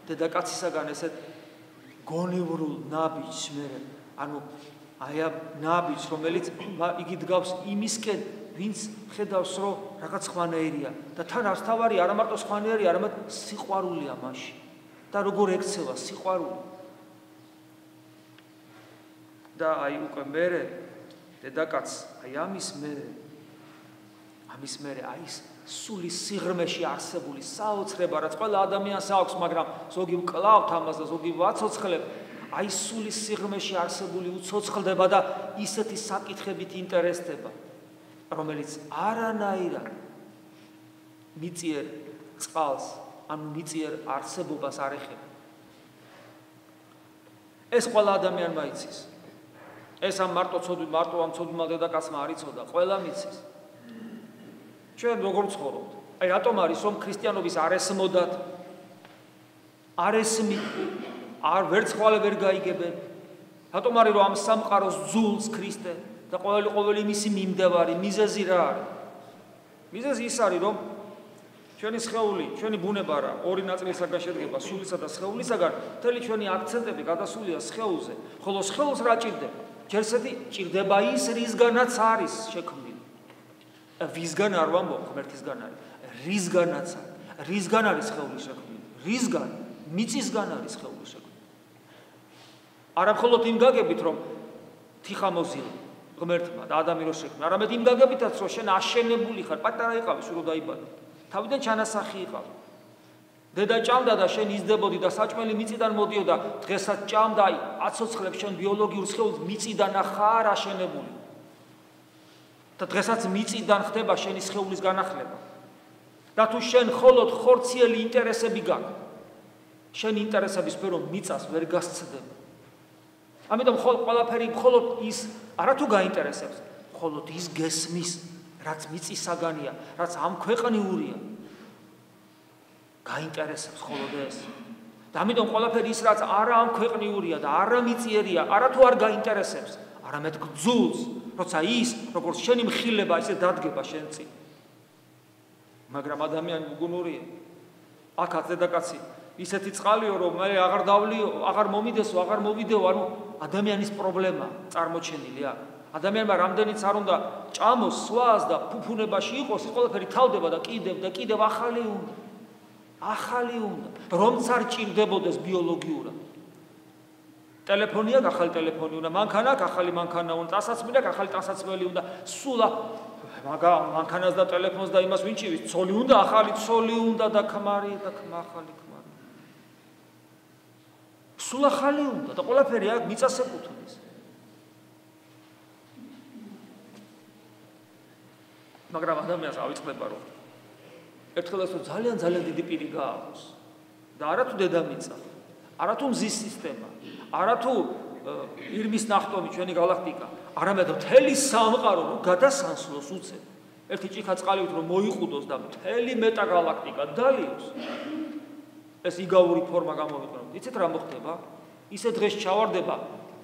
დედაკაცისაგან ესეთ გონივრულ ნაბიჯს მე, ანუ აი ამ ნაბიჯს, რომელიც იგი დგავს იმისკენ, ვინც ხედავს, რომ რაღაც ხვანაერია და თან არც თავარი არა მარტო ხვანაერი, არამედ სიყვარულია მასში. და როგორ ექცევა სიყვარული. და აი უკვე მერე დედაკაც აი ამის მერე აი ეს სული სიღრმეში არსებული საოცრება, რაც ყველა ადამიანს აქვს, მაგრამ ზოგი ვკლავთ ამას და ზოგი ვაცოცხლებ, აი სული სიღრმეში არსებული უცოცხლდება და ისეთი საკითხებით ინტერესდება, რომელიც არანაირად მიწიერ წყალს, ანუ მიწიერ არსებობას არ ეხება. ეს ყველა ადამიანმა იცის. ეს ამ მარტო ამ ცოდვმა დედაკაცმა არ იცოდა, ყველა მიცის. ჩვენ როგორ ცხოვრობთ? აი რატომ არის რომ ქრისტიანობის არესმოდათ? არესმი არ ვერცხვალე ვერ გაიგებენ. რატომ არის რომ ამ სამყაროს ძულს ქრისტე და ყოველი მისი მიმდევარი, მიზეზი რა არის? მიზეზი ის არის რომ ჩვენი სხეული, ჩვენი ბუნება რა, ორი ნაწილისაგან შედგება, სულისა და სხეულისაგან, მთელი ჩვენი აქცენტები გადასულია სხეულზე, ხოლო სხეულს რა ჭირდება? ჯერ ესეთი ჭირდება ის, რისგანაც არის შექმნილი. ვისგან არ ვამბობ, ღმერთისგან არის. რისგანაც არის. რისგან არის სხეული შექმნილი? რისგან? მიწისგან არის სხეული შექმნილი. არა მხოლოდ იმ გაგებით, რომ ღვთიხამოზიო ღმერთმა და ადამი რო შექმნა, არამედ იმ გაგებითაც რომ შენ აშენებული ხარ, პატარა იყავი სულ დაიბადე. თავიდან ჩანასახი იყავი. დედა ჭამდა და შენ იზრდებოდი და საჭმელი მიწიდან მოდიოდა, დღესაც ჭამდა, აცოცხლებს შენ ბიოლოგიურ სხეულს მიწიდან ხარ აშენებული. და დღესაც მიწიდან ხდება შენი სხეულის განახლება. და თუ შენ მხოლოდ ხორციელი ინტერესები გაქვს, შენ ინტერესების სფერო მიწას ვერ გასცდება. ამიტომ ყველაფერი მხოლოდ ის არა თუ გაინტერესებს, მხოლოდ ის გესმის, რაც მიწისაგანია, რაც ამ ქვეყნიურია. გაინტერესებს მხოლოდ ეს. და ამიტომ ყველაფერი ის, რაც არა ამ ქვეყნიურია და არა მიწიერია, არა თუ არ გაინტერესებს, არამედ გძულს, როცა ის, როგორც შენი მხილება, ისე დადგება შენ წინ. მაგრამ ადამიანი უგუნურია. აქაც დედაკაცი ისეთი წყალიო, რომ მე აღარ დავლიო, აღარ მომიდესო, აღარ მოვიდეო, ანუ ადამიანის პრობლემა წარმოჩენილი აქ. ადამიანმა რამდენიც არ უნდა ჭამოს, სვას და ფუფუნებაში იყოს, ის ყველაფერი თავდება და კიდევ ახალი უნდა. ახალი უნდა, რომც არ ჭირდებოდეს ბიოლოგიურად. ტელეფონი აქვს, ახალი ტელეფონი უნდა, მანქანა აქვს, ახალი მანქანა უნდა, ტანსაცმელი აქვს, ახალი ტანსაცმელი უნდა, სულ მანქანას და ტელეფონს და იმას ვინჩივის, ცოლი უნდა, ახალი ცოლი უნდა და ქმარი და ახალი ქმარი. სულ ახალი უნდა და ყველაფერი აქ მიწას ეკუთვნის. მაგრამ ადამიანს ავიწყდება რომ ერთხელაც რომ ძალიან დიდი პირი გააქვს და არა თუ დედამიწა, არა თუ მზის სისტემა, არა თუ ირმის ნახტომი ჩვენი galaktika, არამედ მთელი სამყარო რომ გადასანსლოს უცებ. ერთი ჭიქა წყალივით რომ მოიყუდოს და მთელი მეტაგალაქტიკა დალიოს. ეს იგავური ფორმა გამოვიყენოთ. იცით რა მოხდება? ისე დღეს ჩავარდება,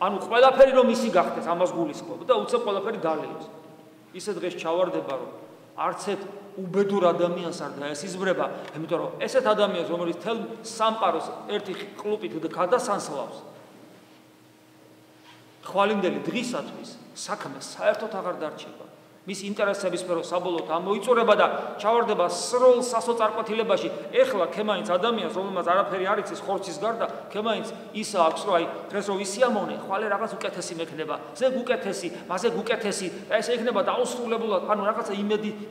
ანუ ყველაფერი რომ ისი გახდეს, ამას გულისხმობ და უცებ ყველაფერი დალიოს. ისე დღეს ჩავარდება რომ არც ერთ უბედურ ადამიანს არ დაესიზმრება, იმიტომ რომ ესეთ ადამიანს, რომელიც თელ სამყაროს ერთი ყლუპით გადასანსლავს, ხვალინდელი დღისათვის საქმე საერთოდ აღარ დარჩება. მის ინტერესების სფერო საბოლოოდ ამოიწურება და ჩავარდება სრულ სასოწარკვეთილებაში. ეხლა ქემაინც ადამიანს, რომელმაც არაფერი არ იცის ხორცის გარდა, ქემაინც ის აქვს, რომ აი დღეს რომ ისიამოვნე, ხვალე რაღაც უკეთესი მექნება, ზეგ უკეთესი, მასე უკეთესი და ეს ექნება დაუსრულებლად, ანუ რაღაცა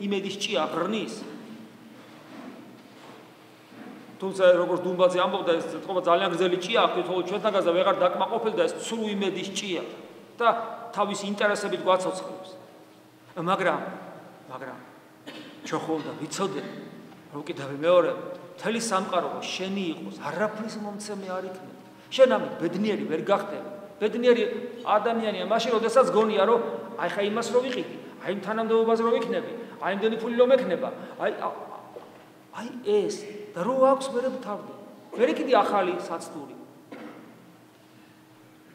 იმედის ჭია ღრნის. თუმცა როგორც დუმბაძე ამბობდა, ეს თქო ძალიან გრძელი ჭია აქვს, თორე ჩვენთანგანზე ვეღარ დაკმაყოფილდა ეს სრულ იმედის ჭია და თავის ინტერესებით გვაცოცხლებს. მაგრამ ჩვენ და ვიცოდე, რომ კიდევ მეორე მთელი სამყარო შენი იყოს, არაფრის მომცემი არ იქნება. შენ ამით ბედნიერი ვერ გახდები. ბედნიერი ადამიანია მაშინ, როდესაც გონია, რომ აი ხა იმას რო ვიყიდი, აი იმ თანამდებობას რო ვიქნები, აი იმდენი ფული რომ ექნება, აი ეს და რო აქვს მერე ვთავდი. ვერ იქიდი ახალი საცდური.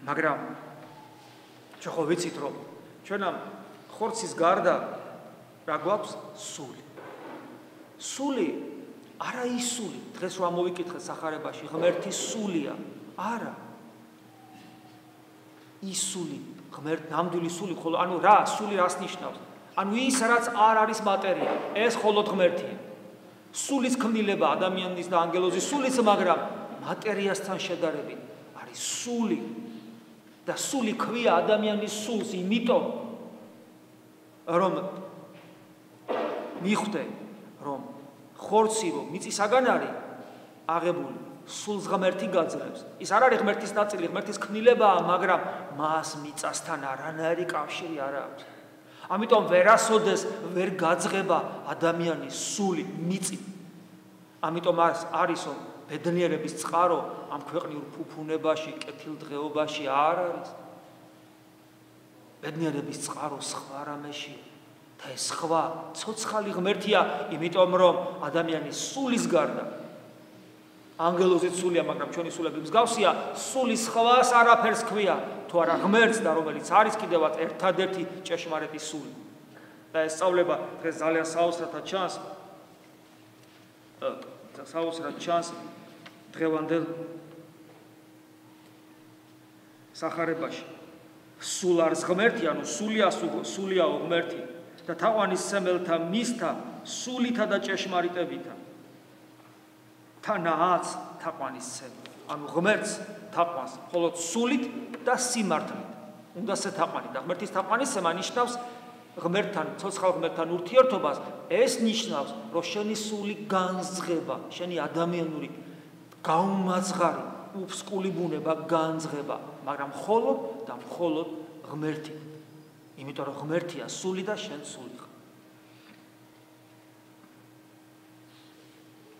მაგრამ ჩვენ ხო ვიცით, რომ ჩვენ ამ ხორცის გარდა რა გვაქვს? სული. სული არა ის სული, დღეს რომ ამოვიკითხეთ სახარებაში, ღმერთის სულია. არა. ის სული, ნამდვილი სული, ხოლო ანუ რა, სული რას ნიშნავს? ანუ ის რაც არ არის მატერია, ეს მხოლოდ ღმერთია. სულის ქმნილება ადამიანის და ანგელოზის სულის, მაგრამ მატერიასთან შედარებით არის სული. და სული ქვია ადამიანის სულს, იმიტომ რომ მიხვდე, რომ ხორცი რომ მიწისაგან არის აღებული, სულს ღმერთი გაძლევს. ის არ არის ღმერთის ნაწილი, ღმერთის ქმნილებაა, მაგრამ მას მიწასთან არანაირი კავშირი არ აქვს. ამიტომ ვერასოდეს ვერ გაძღება ადამიანის სული მიწით. ამიტომ არის რომ ბედნიერების წყარო ამ ქვეყნიურ ფუფუნებაში, კეთილდღეობაში არ არის. ბედნიერების წყარო სხვა რამეშია და ეს სხვა ცოცხალი ღმერთია, იმიტომ რომ ადამიანის სულის გარდა ანგელოზის სულია, მაგრამ ჩვენი სულები მსგავსია, სულის სხვას არაფერს ქვია, თუ არა ღმერთს და რომელიც არის კიდევაც ერთადერთი ჭეშმარიტი სული. და ეს სწავლება დღეს ძალიან საოცრად ჩანს დღევანდელ სახარებაში. სულ არის ღმერთი, ანუ სულიაო ღმერთი და თაყვანისმცემელთა მისთა სულითა და ჭეშმარიტებითა. თანაც თაყვანისმცემელი, ანუ ღმერთს თაყვანს მხოლოდ სულით და სიმართლით. უნდა სეთაყვანი და ღმერთის თაყვანისცემა ნიშნავს ღმერთთან, ცოცხალ ღმერთთან ურთიერთობას, ეს ნიშნავს, რომ შენი სული განსძღება, შენი ადამიანური გაუმაძღარი, უფსკული ბუნება განსძღება, მაგრამ მხოლოდ და მხოლოდ ღმერთი. იმიტომ რომ ღმერთია სული და შენ სული ხარ.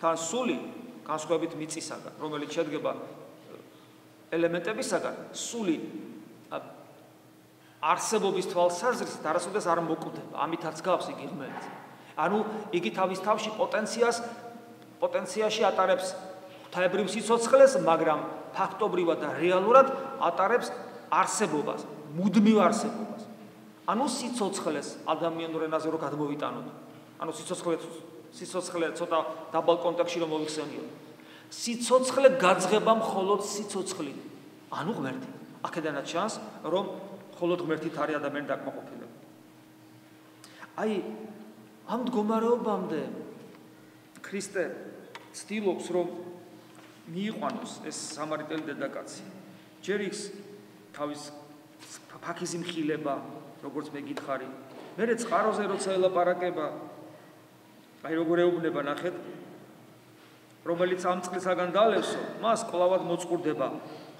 თან სული განსხვავებით მიწისაგან, რომელიც შედგება ელემენტებისაგან, სული არსებობის თვალსაზრისით არასოდეს არ მოკვდება, ამითაც გავს იგი ღმერთს. ანუ იგი თავის თავში პოტენციაში ატარებს ღვთაებრივ სიცოცხლეს, მაგრამ ფაქტობრივად და რეალურად ატარებს არსებობას, მუდმივ არსებობას. ანუ სიცოცხლეს ადამიანურ ენაზე რო გადმოვიტანოთ. ანუ სიცოცხლე ცოტა დაბალ კონტექსტში რომ მოვიხსენიოთ. სიცოცხლე გაძღება მხოლოდ სიცოცხლით. ანუ ღმერთი. აქედანაც ჩანს, რომ მხოლოდ ღმერთით არის ადამიანი დაკმაყოფილებული. აი, ამ მდგომარეობამდე ქრისტე ცდილობს, რომ მიიყვანოს ეს სამარიტელი დედაკაცი. ჯერ ის თავის ფაქიზი მხილება, როგორც მე გითხარი, მერე წყაროზე როცა ელაპარაკება, აი როგორ ეუბნება ნახეთ, რომელიც ამ წყლისაგან დალევსო, მას კლავად მოწყურდება,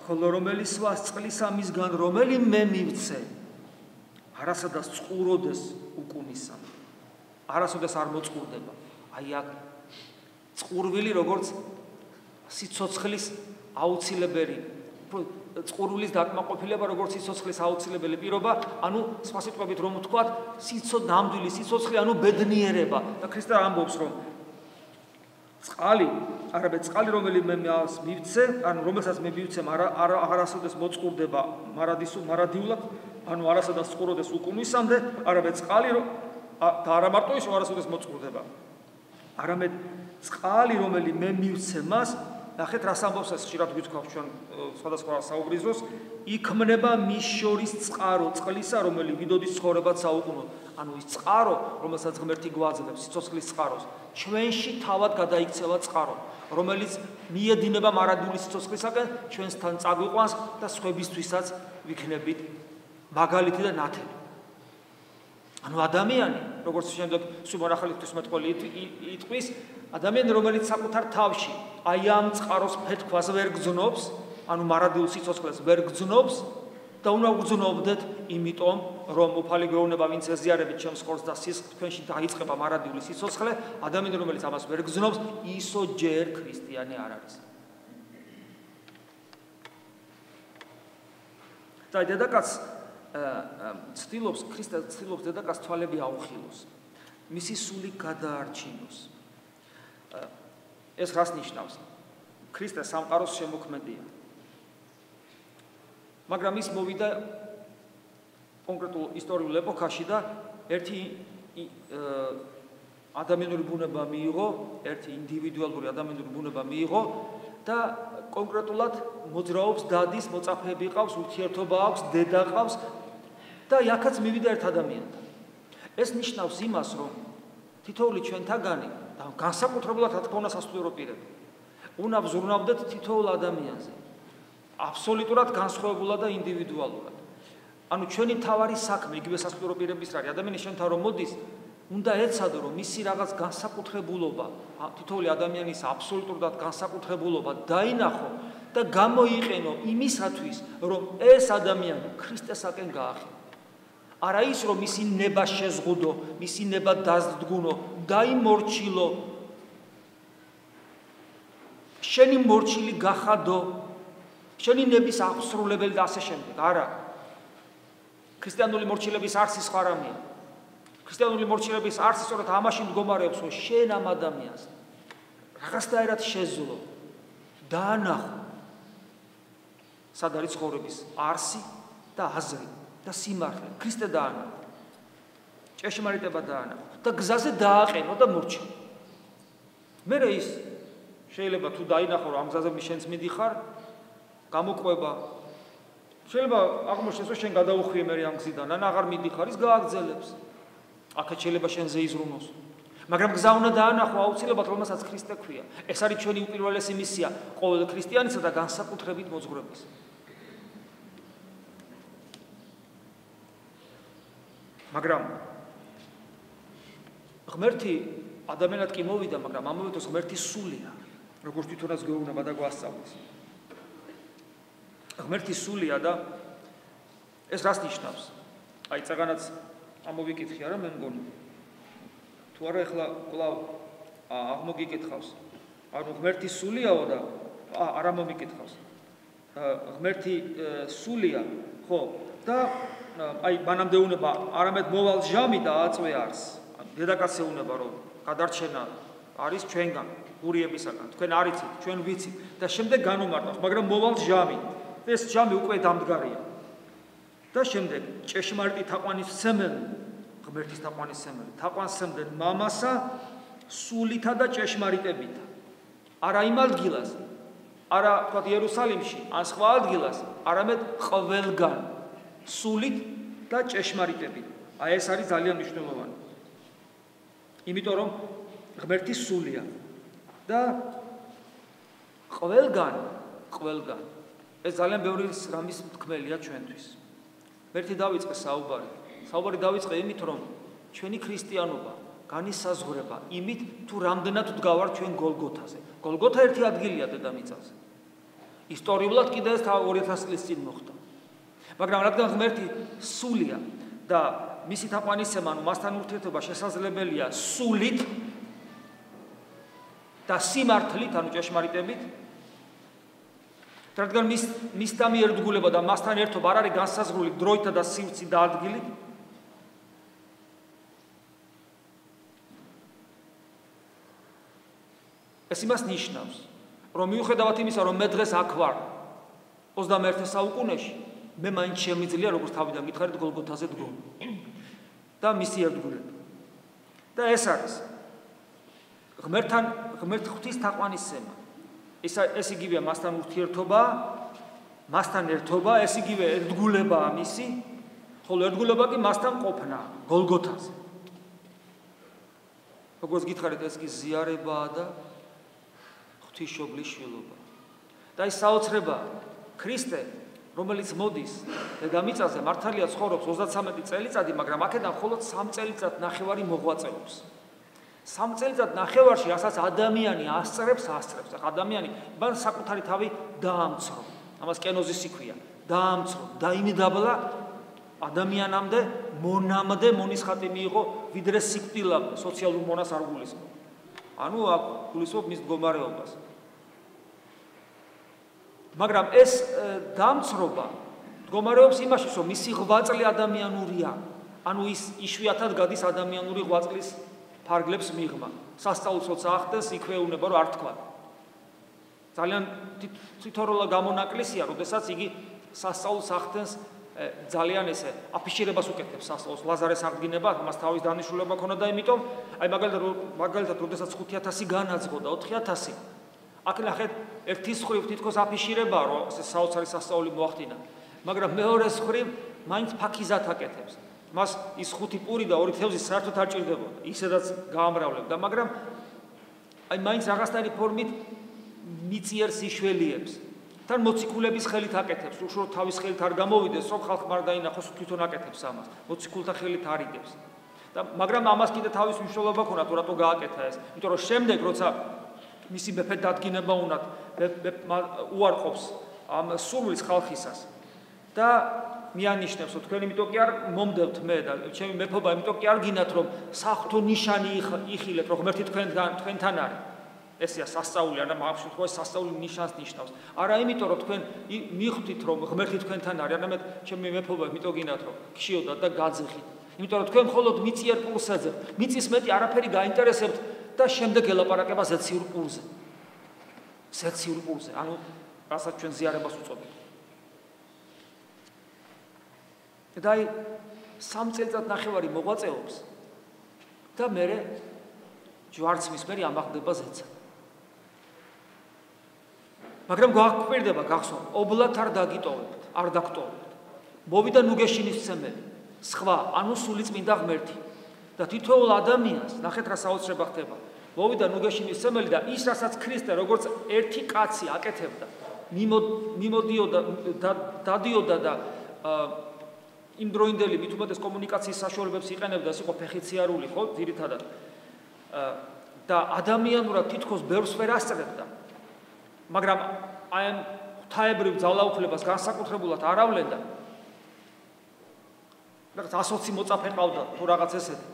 ხოლო რომელიც სვას წყლისა მისგან, რომელი მე მივცე, არასოდეს წყუროდეს უკუნისა. არასოდეს არ მოწყურდება. აი აქ წყურვილი როგორც სიცოცხლის აუცილებელი, წყურვილის დაკმაყოფილება როგორც სიცოცხლის აუცილებელი პირობა, ანუ სხვა სიტყვებით რომ ვთქვათ, ნამდვილი სიცოცხლე, ანუ ბედნიერება. და ქრისტე ამბობს, რომ წყალი, რომელიც მე მივცე, ანუ რომელსაც მე მივცემ, არასოდეს მოწყურდება მარადიულად, ანუ არასოდეს წყუროდეს უკუნვისამდე, არამედ წყალი და არა მარტო ის, რომ არასოდეს მოწყურდება. არამედ წყალი, რომელიც მე მივცე მას, ნახეთ რას ამბობს ეს ხშირად გვიჩქავს ჩვენ სხვადასხვა საუბრის დროს, იქმნება მის შორის წყარო წყლისა, რომელიც ვიდოდის ცხოვრებად საუკუნოდ. ანუ ის წყარო, რომელსაც ღმერთი გვაძლევს, სიცოცხლის წყაროს, ჩვენში თავად გადაიქცევა წყარო, რომელიც მიედინება მარადიული სიცოცხლისაკენ, ჩვენსთან წაგვიყვანს და სხვებისთვისაც ვიქნებით მაგალითი და ნათელი. ანუ ადამიანი, როგორც შემდეგ სვიმონახალი ღვთისმეტყველი იტყვის, ადამიანი, რომელიც საკუთარ თავში აი ამ წყაროს ფეთქვას ვერ გძნობს, ანუ მარადილ სიცოცხლეს ვერ გძნობს და უნდა გძნობდეთ, იმიტომ რომ უფალი გვეუბნება, ვინც ეზიარებით ჩემს ხორცს და სისხლს, თქვენში დაიწყება მარადიული სიცოცხლე, ადამიანი, რომელიც ამას ვერ გძნობს, ისო ჯერ ქრისტიანი არ არის. და დედაკაც ცდილობს, ქრისტე ცდილობს დედაკაც თვალები აუხილოს, მისი სული გადაარჩინოს. ეს რას ნიშნავს? ქრისტე სამყაროს შემოქმედია. მაგრამ ის მოვიდა კონკრეტულ ისტორიულ ეპოქაში და ერთი ადამიანური ბუნება მიიღო, ერთი ინდივიდუალური ადამიანური ბუნება მიიღო და კონკრეტულად მოძრაობს, დადის, მოწაფეები ყავს, ურთიერთობა აქვს, დედა ყავს და აქაც მივიდა ერთ ადამიანთან. ეს ნიშნავს იმას, რომ თითოეული ჩვენთაგანი და განსაკუთრებულად რა თქმა უნდა სასულიერო პირები უნდა ვზრუნავდეთ თითოეულ ადამიანზე. აბსოლუტურად განსხვავებულად და ინდივიდუალურად. ანუ ჩვენი თავარი საქმე, იგივე სასულიერო პირების რა არის, ადამიანი შენთან რომ მოდის, უნდა ეცადო, რომ მისი რაღაც განსაკუთრებულობა, თითოეული ადამიანის აბსოლუტურად განსაკუთრებულობა დაინახო და გამოიყენო იმისათვის, რომ ეს ადამიანი ქრისტესაკენ გაახიო. არა ის, რომ მისი ნება შეზღუდო, მისი ნება დაზდგუნო, დაიმორჩილო, შენი მორჩილი გახადო, შენი ნების აღსრულებელი და ასე შემდეგ. არა. ქრისტიანული მორჩილების არსი სხვა რამეა. ქრისტიანული მორჩილების არსი სწორედ ამაში მდგომარეობს, რომ შენ ამ ადამიანს რაღაცნაირად შეძლო, დაანახო სად არის ცხოვრების არსი და აზრი და სიმართლე. ქრისტე დაანახო. ჭეშმარიტება დაანახო და გზაზე დააყენო და მორჩილო. მერე ის შეიძლება თუ დაინახო, რომ ამ გზაზე შენც მიდიხარ, გამოყვება. შეიძლება აღმოჩნდეს, რომ შენ გადაუხვიე მე ამ გზიდან, ან აღარ მიდიხარ, ის გააგრძელებს. აქაც შეიძლება შენზე იზრუნოს. მაგრამ გზა უნდა დაანახო აუცილებლად, რომელსაც ქრისტე ქვია. ეს არის ჩვენი უპირველესი მისია ყოველ ქრისტიანისა და განსაკუთრებით მოძღვრების. მაგრამ ღმერთი ადამიანად კი მოვიდა, მაგრამ ამავე დროს ღმერთი სულია, როგორც თვითონაც გვეუბნება და გვასწავლის. ღმერთი სულია და ეს რას ნიშნავს? აი, წაგანაც ამოვიკითხე არა, მე მგონი. თუ არა ეხლა კვლავ აღმოგიკითხავს. ანუ ღმერთი სულიაო და არა მომიკითხავს. ღმერთი სულია, ხო? და აი, მანამდე უნება არამედ მოვალ ჟამი და აწვე არს. დედაკაცს ეუბნება, რომ გადარჩენა არის ჩვენგან, გურიებისაგან. თქვენ არიცით, ჩვენ ვიცით და შემდეგ განუმარტავს, მაგრამ მოვალ ჟამი. ეს ჟამი უკვე დამდგარია. და შემდეგ ჭეშმარიტი თაყვანისმცემელი, ღმერთის თაყვანისმცემელი, თაყვანისმცემდნენ მამასა სულითა და ჭეშმარიტებით. არა იმ ადგილას, არა თქვათ იერუსალიმში, ან სხვა ადგილას, არამედ ყველგან სულით და ჭეშმარიტებით. აი ეს არის ძალიან მნიშვნელოვანი. იმიტომ რომ ღმერთი სულია და ყველგან ეს ძალიან ბევრი რამის თქმელია ჩვენთვის. ერთი დავიწყე საუბარი დავიწყე იმით, რომ ჩვენი ქრისტიანობა განისაზღვრება იმით, თუ რამდენად ვდგავართ ჩვენ გოლგოთაზე. გოლგოთა ერთი ადგილია დედამიწაზე. ისტორიულად კიდევ ეს 2000 წლის წინ მოხდა. მაგრამ რადგან ღმერთი სულია და მისი თაყვანისცემა, მასთან ურთიერთობა შესაძლებელია სულით და სიმართლით, ანუ ჭეშმარიტებით, რადგან მისთან ერთგულება და მასთან ერთობა არ არის განსაზღვრული დროითა და სივრცით და ადგილით, ეს იმას ნიშნავს, რომ მიუხედავად იმისა, რომ მე დღეს აქ ვარ 21 საუკუნეში, მე მაინც შემიძლია, როგორც თავიდან გითხარით, გოლგოთაზე დგომ და მისი ერთგულება. და ეს არის ღმერთ ღვთის თაყვანისცემა. ეს იგივეა მასთან ურთიერთობა, მასთან ერთობა, ეს იგივე ერთგულებაა მისი, ხოლო ერთგულება კი მასთან ყოფნა გოლგოთაზე. როგორც გითხარით, ეს კი ზიარებაა და ღვთისმშობლის შვილობა. და ის საოცრებაა, ქრისტე, რომელიც მოდის დედამიწაზე, მართალია ცხოვრობს 33 წელიწადი, მაგრამ აქედან მხოლოდ 3 წელიწად ნახევარი მოღვაწეობს. 3 წელიწად ნახევარში, რასაც ადამიანი ასწრებს, ადამიანი მან საკუთარი თავი დაამცრო. ამას კენოზისი ქვია. დაამცრო, დაიმდაბლა ადამიანამდე, მონამდე მონისხატი მიიღო, ვიდრე სიკვდილამდე, სოციალურ მონას არ გულისხმობ. ანუ აქ გულისხმობ მის მდგომარეობას. მაგრამ ეს დამცრობა მდგომარეობს იმაში, რომ მისი ღვაწლი ადამიანურია. ანუ ის იშვიათად გადის ადამიანური ღვაწლის ფარგლებს მიღმა. სასწაულს როცა ახდენს, იქვე ეუბნება, რომ არ თქვა. ძალიან თვითონროლა გამონაკლისია, როდესაც იგი სასწაულს ახდენს, ძალიან ესე აფიშირებას უკეთებს სასწაულს, ლაზარეს აღდგინება, მას თავის დანიშნულება ჰქონდა და იმიტომ, აი მაგალითად, როდესაც 5000 განაძღო და 4000 აქ ნახეთ, ერთის მხრივ თითქოს აფიშირებაა, რომ საოცარი სასწაული მოახდინა, მაგრამ მეორეს მხრივ მაინც ფაქიზად აკეთებს. მას ის 5 პური და 2 თევზი საერთოდ არ ჭირდებოდა, ისედაც გაამრავლებდა, მაგრამ აი მაინც რაღაცნაირი ფორმით მიწიერს იშველიებს. თან მოციქულების ხელით აკეთებს, უშუალოდ თავის ხელით არ გამოვიდეს, რომ ხალხმა არ დაინახოს, თვითონ აკეთებს ამას. მოციქულთა ხელით არიგებს. და მაგრამ ამას კიდე თავის მნიშვნელობა ქონდა, თუ რატო გააკეთა ეს. იმიტომ რომ შემდეგ როცა მისი მეფე დადგინება უნდათ, უარყოფს ამ სურვილს ხალხისას. და მიანიშნებს, რომ თქვენ იმიტომ კი არ მომდევთ მე და ჩემი მეფობა იმიტომ კი არ გინათ, რომ საღვთო ნიშანი იხილეთ, რომ ღმერთი თქვენთან არის. ესეა სასწაული, არა მაგ შემთხვევაში სასწაული ნიშანს ნიშნავს. არა იმიტომ, რომ თქვენ მიხვდით, რომ ღმერთი თქვენთან არის, არამედ ჩემი მეფობა იმიტომ გინათ, რომ გშიოდათ და გაძიხით. იმიტომ რომ თქვენ მხოლოდ მიწიერ პურს ეძებთ. მიწის მეტი არაფერი გაინტერესებთ და შემდეგ ელაპარაკება ზეციურ პურზე. ზეციურ პურზე, ანუ რასაც ჩვენ ზიარებას უწოდებთ. და აი 3 წელიწად ნახევარი მოღვაწეობს და მერე ჯვარცმის მერე ამაღლდება ზეცა. მაგრამ გვაგვირდება გახსოვთ, ობლათ არ დაგიტოვებთ, არ დაგტოვებთ. მოვიდა ნუგეშინისმცემელი, სხვა, ანუ სულიწმინდა ღმერთი. და თითოეულ ადამიანს, ნახეთ რა საოცრება ხდება. მოვიდა ნუგეშინისმცემელი და ის, რასაც ქრისტე როგორც ერთი კაცი აკეთებდა, მიმოდიოდა, დადიოდა და იმ დროინდელი მით უმეტეს კომუნიკაციის საშუალებებს იყენებდა, იყო ფეხიციარული, ხო, ძირითადად. და ადამიანურად თითქოს ბევრს ვერ ასწრებდა. მაგრამ აი ამ ღვთაებრივ ძალაუფლებას განსაკუთრებულად არ ავლენდა. რაღაც 120 მოწაფე ყავდა თუ რაღაც ესეთი.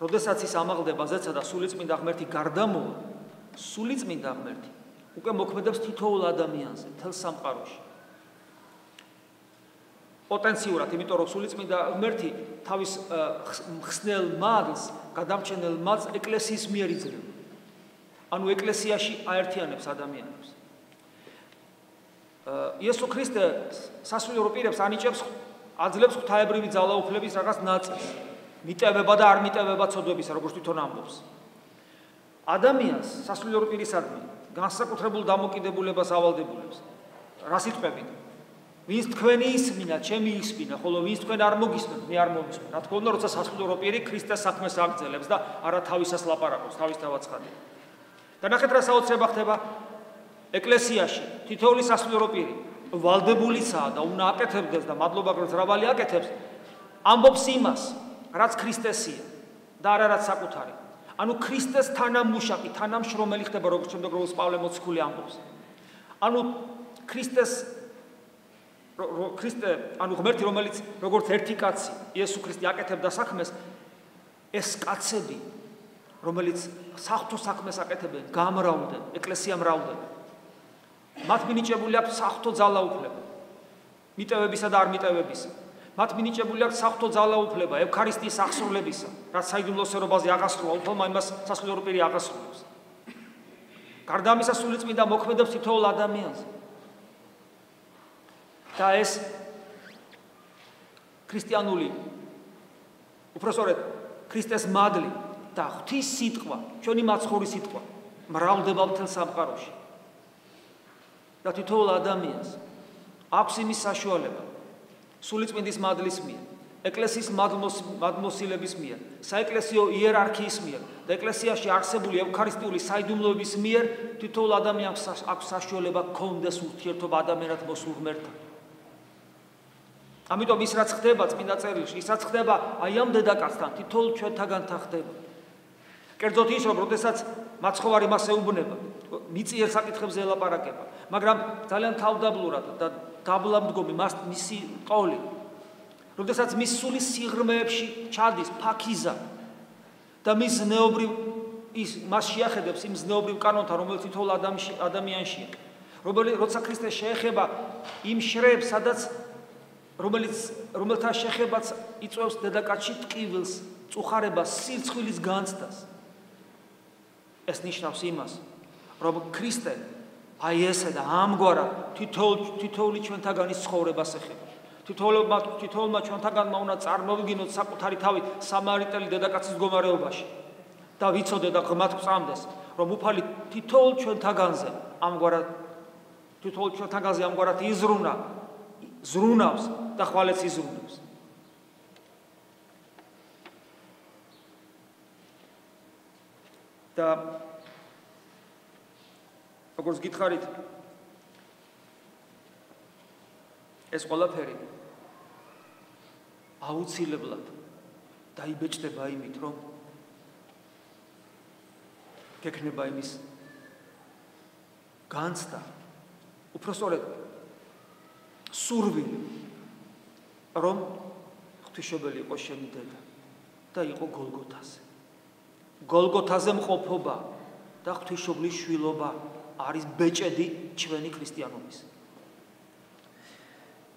როდესაც ის ამაღლდება ზეცსა და სულიწმინდა ღმერთი გარდამოვა, სულიწმინდა ღმერთი უკვე მოქმედებს თითოეულ ადამიანზე, მთელ სამყაროში. პოტენციურად, იმიტომ რომ სულიწმინდა ღმერთი თავის მხსნელ მადლს, გადამჩენელ მადლს ეკლესიის მიერ იძლევა. ანუ ეკლესიაში აერთიანებს ადამიანებს. იესო ქრისტე სასულიერო პირებს ანიჭებს, აძლევს ღვთაებრივი ძალაუფლების რაღაც ნაწილს. მიტევება და არ მიტევება ცოდვებისა, როგორც თვითონ ამბობს. ადამიანს სასულიერო პირისადმი განსაკუთრებულ დამოკიდებულებას ავალდებულებს. რა სიტყვებით? ვინც თქვენი ისმინა, ჩემი ისმინა, ხოლო ვინც თქვენ არ მოგისმენთ, მე არ მომისმენ. რა თქმა უნდა, როცა სასულიერო პირი ქრისტეს საქმეს აგრძელებს და არა თავისას ლაპარაკობს, თავის თავაცხადია. და ნახეთ რა საოცრება ხდება ეკლესიაში. თითოეული სასულიერო პირი ვალდებულიცაა და უნდა აკეთებდეს და მადლობა გროს რავალი აკეთებს, ამბობს იმას, რაც ქრისტესია და არა რაც საკუთარი. ანუ ქრისტეს თანამუშაკი, თანამშრომელი ხდება, როგორც შემდგომში პავლე მოციქული ამბობს. ანუ ანუ ღმერთი, რომელიც როგორც ერთი კაცი, იესო ქრისტე აკეთებდა საქმეს, ეს კაცები, რომელიც საღვთო საქმეს აკეთებენ, გამრავლდნენ, ეკლესია მრავლდება. მათ მინიჭებული აქვს საღვთო ძალაუფლება, მიტევებისა და არ მიტევებისა. მათ მინიჭებული აქვს საღვთო ძალაუფლება, ევქარისტიის აღსრულებისა, რაც საიდუმლოსერობაზე აღასრულა, უფალმა იმას სასულიერო პირი აღასრულებს. გარდა ამისა, სულიწმინდა მოქმედებს თითოეულ ადამიანზე. და ეს ქრისტიანული, უпроსორედ ქრისტეს მადლი და ღვთის სიტყვა, ჩვენი მაცხოვრის სიტყვა, მრავლდება მთელ სამყაროში. და თითოეულ ადამიანს აქვს იმის საშუალება, სულიწმინდის მადლის მიერ, ეკლესიის მადლმოსილების მიერ, საეკლესიო იერარქიის მიერ და ეკლესიაში არსებული ევქარისტიული საიდუმლოების მიერ თითოეულ ადამიანს აქვს საშუალება გქონდეს ურთიერთობა ადამიანად მოსულ ღმერთთან. ამიტომ ის რაც ხდება წმინდა წერილში, ის რაც ხდება აი ამ დედაკაცთან, თითოეულ ჩვენთაგანთან ხდება. კერძოდ ის, რომ როდესაც მაცხოვარი მას ეუბნება, მიწიერ საკითხებზე ელაპარაკება, მაგრამ ძალიან თავდაბლურად და დაბლამდგომი მისი ყოლი, როდესაც მის სულის სიღრმეებში ჩადის ფაქიზა და მის ზნეობრივ მას შეახედებს იმ ზნეობრივ კანონთან, რომელიც თითოეულ ადამიანშია, როცა ქრისტე შეეხება იმ შრეებს, რომელთა შეხებაც იწვევს დედაკაცში ტკივილს, წუხარებას, სირცხვილის განცდას. ეს ნიშნავს იმას, რომ ქრისტე აი ესე და ამგვარად თითოეული ჩვენთაგანის ცხოვრებას ეხება. თითოეულმა ჩვენთაგანმა უნდა წარმოვიდგინოთ საკუთარი თავი სამარიტელი დედაკაცის მდგომარეობაში და ვიცოდე და ღმათ გვწამდეს, რომ უფალი თითოეულ ჩვენთაგანზე ამგვარად ზრუნავს და ხვალეც იზრუნებს. და როგორც გითხარით, ეს ყველაფერი აუცილებლად დაიბეჭდება იმით, რომ გექნება იმის განცდა, უпроსორედ სურვილი, რომ ღვთისმშობელი იყო შენი დედა და იყო გოლგოთაზე. გოლგოთაზე მყოფობა და ღვთისმშობლის შვილობა არის ბეჭედი ჩვენი ქრისტიანობის.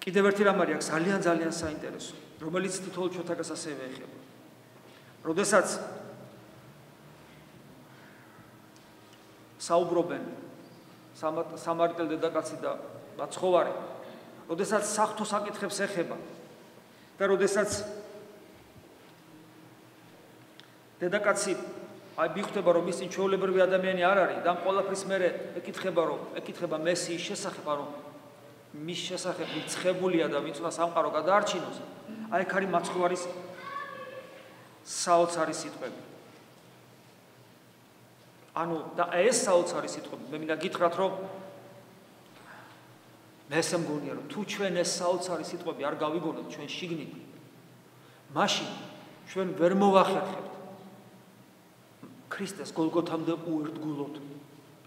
კიდევ ერთი რამ არის ძალიან საინტერესო, რომელიც თითოეულ ჩვენთაგანს ასევე ეხება. როდესაც საუბრობენ სამარიტელ დედაკაცი და მაცხოვარი, როდესაც საღვთო საკითხებს ეხება და როდესაც დედაკაცი აი მიხვდება, რომ ის ჩვეულებრივი ადამიანი არ არის და ამ ყველაფრის მერე ეკითხება მესიის შესახებ, რომ მის შესახებ მცხებულია და ვინც უნდა სამყარო გადაარჩინოს, აი ეგ არის მაცხოვარის საოცარი სიტყვები. ანუ და ეს საოცარი სიტყვები, მე მინდა გითხრათ, რომ მე ესე მგონია რომ თუ ჩვენ ეს საოცარი სიტყვები არ გავიგონოთ ჩვენ შიგნით მაშინ ჩვენ ვერ მოვახერხებთ ქრისტეს გოლგოთამდე უერთგულოდ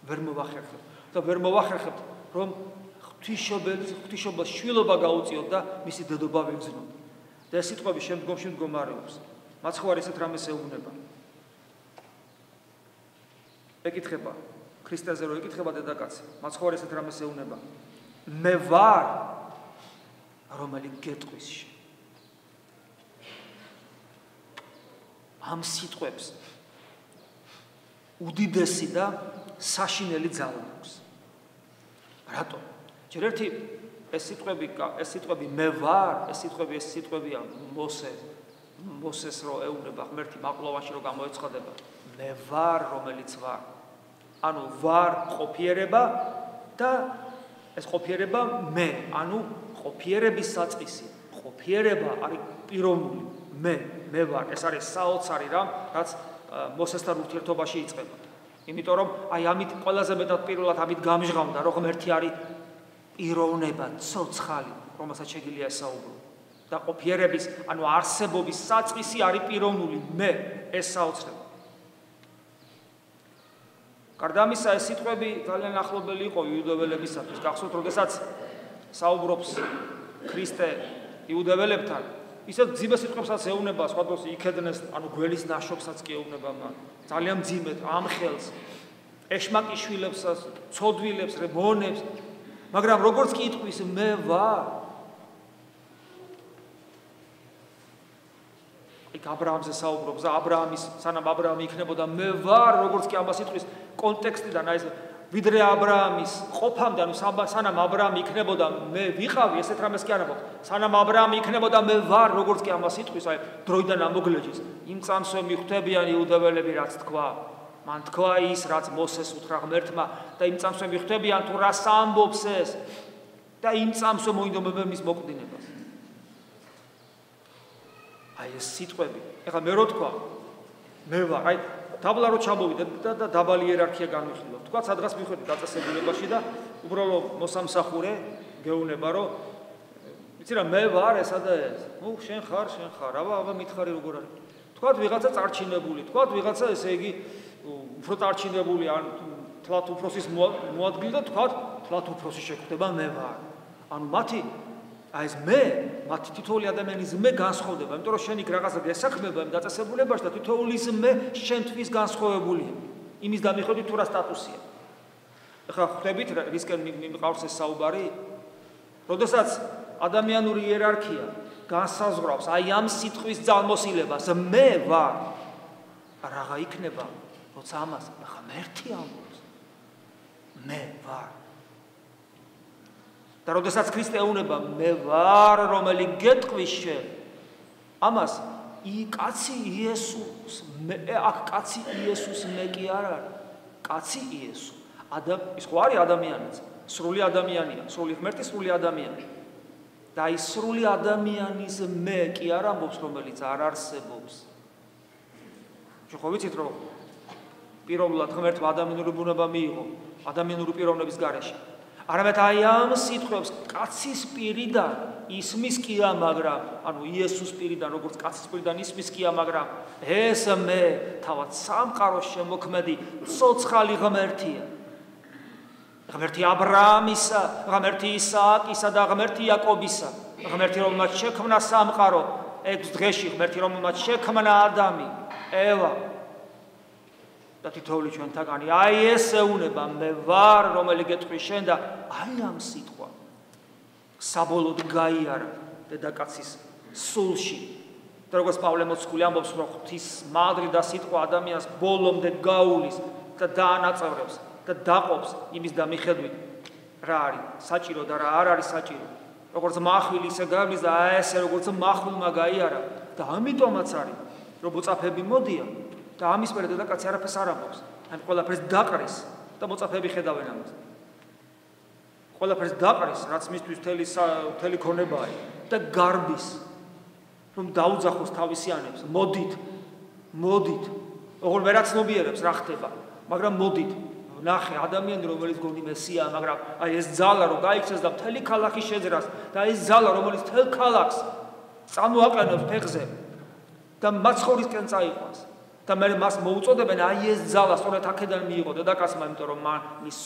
ვერ მოვახერხებთ და ვერ მოვახერხებთ რომ ღვთისმშობელს შვილობა გაუწიოთ და მისი დედობა ვეგზნოთ და ეს სიტყვები შემდგომში მდგომარეობს მაცხვარი ესეთ რამეს ეუბნება ეკითხება ქრისტეზე რო ეკითხება დედაკაცი მაცხვარი ესეთ რამეს ეუბნება მე ვარ რომელი გეტყვის ამ სიტყვებს უდიდესი და საშინელი ძალა აქვს რატო ჯერ ერთი ეს სიტყვები მე ვარ ეს სიტყვებია მოსეს რო ეუბნება ღმერთი მაღლოვანში რო გამოეცხადება მე ვარ რომელიც ვარ ანუ ვარ ყოფიერება და ეს ყოფიერება მე ანუ ყოფიერების საწყისი ყოფიერება არის პიროვნული მე ვარ ეს არის საოცარი რამ რაც მოსესთან ურთიერთობაში იწყება იმიტომ რომ აი ამით ყველაზე მეტად პირველად ამით გამჟღავნდა რომ ღმერთი არის პიროვნება ცოცხალი რომელსაც შეგიძლია ესაუბრო და ყოფიერების ანუ არსებობის საწყისი არის პიროვნული მე ეს საოცრება გარდა ამისა ეს სიტყვები ძალიან ახლობელი იყო იუდეველებისათვის გახსოვთ როდესაც საუბრობს ქრისტე იუდეველებთან ისეთ მძიმე სიტყვებსაც ეუბნება სხვა დროს იქედნეს ანუ გველის ნაშრომსაც კი ეუბნება მან ძალიან მძიმედ ამხელს ეშმაკის შვილებსაც ცოდვილებს რებონებს მაგრამ როგორც კი იტყვის მე ვარ იქ აბრაამზე საუბრობს და სანამ აბრაამი იქნებოდა მე ვარ როგორც კი ამას იტყვის კონტექსტიდან აი ეს ვიდრე აბრაამის ყოფამდე ანუ სანამ აბრაამი იქნებოდა მე ვიყავი ესეთ რამეს კი არ ამბობს სანამ აბრაამი იქნებოდა მე ვარ როგორც კი ამას იტყვის აი დროიდან ამოგლეჯის იმ წამსვე მიხვდებიან იუდეველები რაც თქვა მან თქვა ის რაც მოსეს უთხრა ღმერთმა და იმ წამსვე მიხვდებიან თუ რას ამბობს ეს და იმ წამსვე მოინდომებენ მის მოკვდინებას აი ეს სიტყვები ეხლა მე რო თქვა მე ვარ აი დაბლა რო ჩამოვიდა და დაბალი იერარქია განვიხილოთ თქვა სადღაც მიხვედი დაწესებულებაში და უბრალოდ მოსამსახურე გეუბნება რომ იცი რა მე ვარ ესა და ეს ნუ შენ ხარ აბა მითხარი როგორ არის თქვა ვიღაცა წარჩინებული თქვა ვიღაცა ესე იგი უფრო წარჩინებული ან თლათ უფროსის მოადგილე და თქვა თლათ უფროსი შეხვდება მე ვარ ანუ მათი აი ეს მათი თითოეული ადამიანის მე განსხვავდება იმიტომ რომ შენ იქ რაღაცა გესაქმება იმ დაწესებულებაში და თითოეულის მე შენთვის განსხვავებულია იმის დამიხედვით თუ რა სტატუსია ეხლა ხვდებით რისკენ მიყავს ეს საუბარი როდესაც ადამიანური იერარქია განსაზღვრავს აი ამ სიტყვის ძალმოსილებას მე ვარ რაღა იქნება როცა ამას ღმერთი ამბობს მე ვარ და როდესაც ქრისტე ეუბნება მე ვარ რომელი გეტყვის შენ ამას კაცი იესოს აქ კაცი იესოს მე კი არ არის კაცი იესო ის ხო არის ადამიანიც სრული ადამიანია სრული ღმერთი სრული ადამიანი და ის სრული ადამიანის მე კი არ ამბობს რომელიც არ არსებობს ხო ვიცით რომ პიროვნულად ღმერთმა ადამიანური ბუნება მიიღო ადამიანური პიროვნების გარეშე არამედ აი ამ სიტყვებს კაცის პირიდან ისმის კია მაგრამ ანუ იესოს პირიდან როგორც კაცის პირიდან ისმის კია მაგრამ ეს მე თავად სამყაროს შემოქმედი ცოცხალი ღმერთია ღმერთი აბრაამისა ღმერთი ისააკისა და ღმერთი იაკობისა ღმერთი რომელმაც შექმნა სამყარო 6 დღეში ღმერთი რომელმაც შექმნა ადამი ევა და თითოეული ჩვენთაგანი აი ეს ეუბნება მე ვარ რომელი გეტყვის შენ და აი ამ სიტყვა საბოლოოდ გაიარა დედაკაცის სულში და როგორც პავლე მოციქული ამბობს რომ ღვთის მადლი და სიტყვა ადამიანს ბოლომდე გაუვლის და დაანაწევრებს და დაყოფს იმის და მიხედვით რა არის საჭირო და რა არ არის საჭირო როგორც მახვილი ისე გავლის და აი ესე როგორც მახვილმა გაიარა და ამიტომაც არის რომ მოწაფები მოდიან და ამის მერე დედაკაცი არაფერს არ ამბობს ან ყველაფერს დაყრის და მოწაფეები ხედავენ ამას ყველაფერს დაყრის რაც მისთვის მთელი ქონებაა და გარბის რომ დაუძახოს თავისიანებს მოდით ოღონდ ვერაცნობიერებს რა ხდება მაგრამ მოდით ნახე ადამიანი რომელიც გონი მესია, მაგრამ აი ეს ძალა რომ გაიქცეს და მთელი ქალაქი შეძრას და ეს ძალა რომელიც მთელ ქალაქს წამოაყენებს ფეხზე და მაცხოვრისკენ წაიყვანს და მე მას მოუწოდებენ აი ეს ძალა სწორედ აქედან მიიღო დედაკაცმა, იმიტომ რომ მის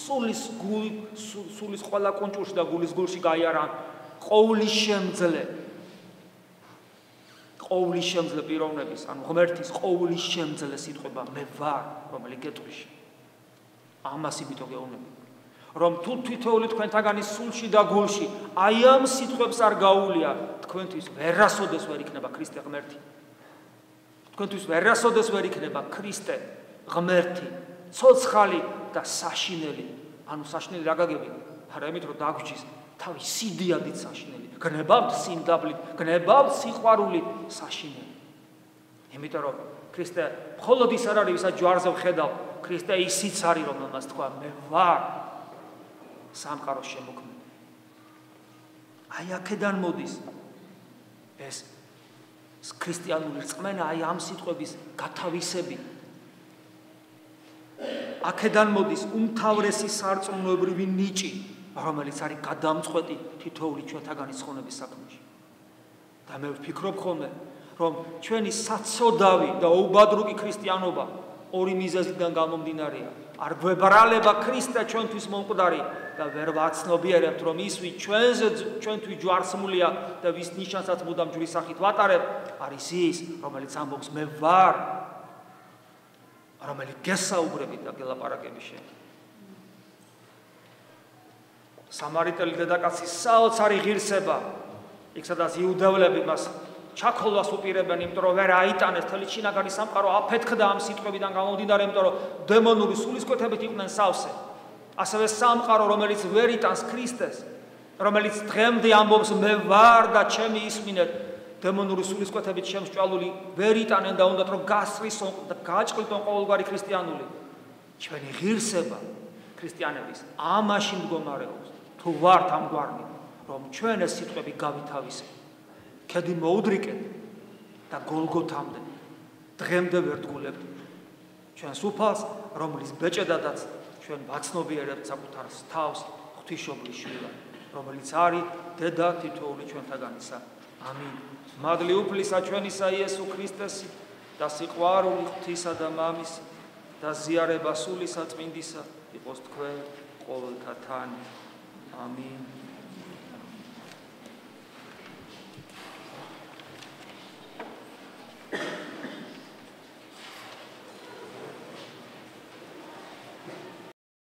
სულის ყველა კუნჭურში და გულის გულში გაიარა ყოვლის შემძლე პიროვნების, ანუ ღმერთის ყოვლის შემძლე სიტყვა მე ვარ, რომელიც გეტყვიში. ამას იმიტომ გეუბნები, რომ თუ თითოეული თქვენთაგანის სულში და გულში აი ამ სიტყვებს არ გაუვლია, თქვენთვის ვერასოდეს ვერ იქნება ქრისტე ღმერთი. თქვენთვის ვერასოდეს ვერ იქნება ქრისტე ღმერთი, ცოცხალი და საშინელი. ანუ საშინელი რა გაგები? არა იმით რომ დაგვრჩის თავის სიდიადით საშინელი. გნებავთ სიმდაბლით, გნებავთ სიყვარულით საშინელი. იმიტომ რომ ქრისტე მხოლოდ ის არ არის, ვისაც ჯვარზე ვხედავ, ქრისტე ისიც არის, რომელმაც თქვა მე ვარ სამყაროს შემოქმედი. აი აქედან მოდის ეს ქრისტიანული რწმენა, აი ამ სიტყვების გათავისები. აქედან მოდის უმთავრესი სარწმუნოებრივი ნიჭი, რომელიც არის გადამწყვეტი თითოეული ჩვენთაგანის ცხონების საქმეში. და მე ვფიქრობ ხოლმე, რომ ჩვენი საცოდავი და უბადრუკი ქრისტიანობა ორი მიზეზიდან გამომდინარეა. არ გვებრალება ქრისტე ჩვენთვის მომკვდარი და ვერ ვაცნობიერებთ, რომ ის ვინც ჩვენთვის ჯვარსმულია და ვის ნიშანსაც მუდამ ჯვრის სახით ვატარებ, არის ის, რომელიც ამბობს მე ვარ, რომელიც გესაუბრებით და გელაპარაკები შენ. სამარიტელი დედაკაცის საოცარი ღირსება, იქ სადაც იუდევლები მას ჩაქოლვას უპირებენ, იმიტომ რომ ვერ აიტანეს თელი შინაგანი სამყარო აფეთქდა ამ სიტყვებიდან გამომდინარე, იმიტომ რომ დემონური სულისკვეთებით იყვნენ სავსე. ასევე სამყარო, რომელიც ვერ იტანს ქრისტეს, რომელიც დღემდე ამბობს მე ვარ და ჩემი ისმინეთ, დემონური სულისკვეთებით შემსჭვალული ვერ იტანენ და უნდათ რომ გასწრისონ და გაჭყილტონ ყოველგვარი ქრისტიანული. ჩვენი ღირსება ქრისტიანების ამაში მდგომარეობს, თუ ვართ ამგვარნი, რომ ჩვენ ეს სიტყვები გავითავისეთ. ქედი მოუდრიკეთ და გოლგოთამდე დღემდე ვერ დგულებთ ჩვენს უფალს, რომლის ბეჭედადაც ჩვენ ვაცნობიერებთ საკუთარ თავს ღვთისმშობლის შვილად, რომელიც არის დედა თითოეული ჩვენთაგანისა. ამინ. მადლი უფლისა ჩვენისა იესო ქრისტესი და სიყვარული ღვთისა და მამის და ზიარება სულისა წმინდისა იყოს თქვენ ყოველთა თან. ამინ.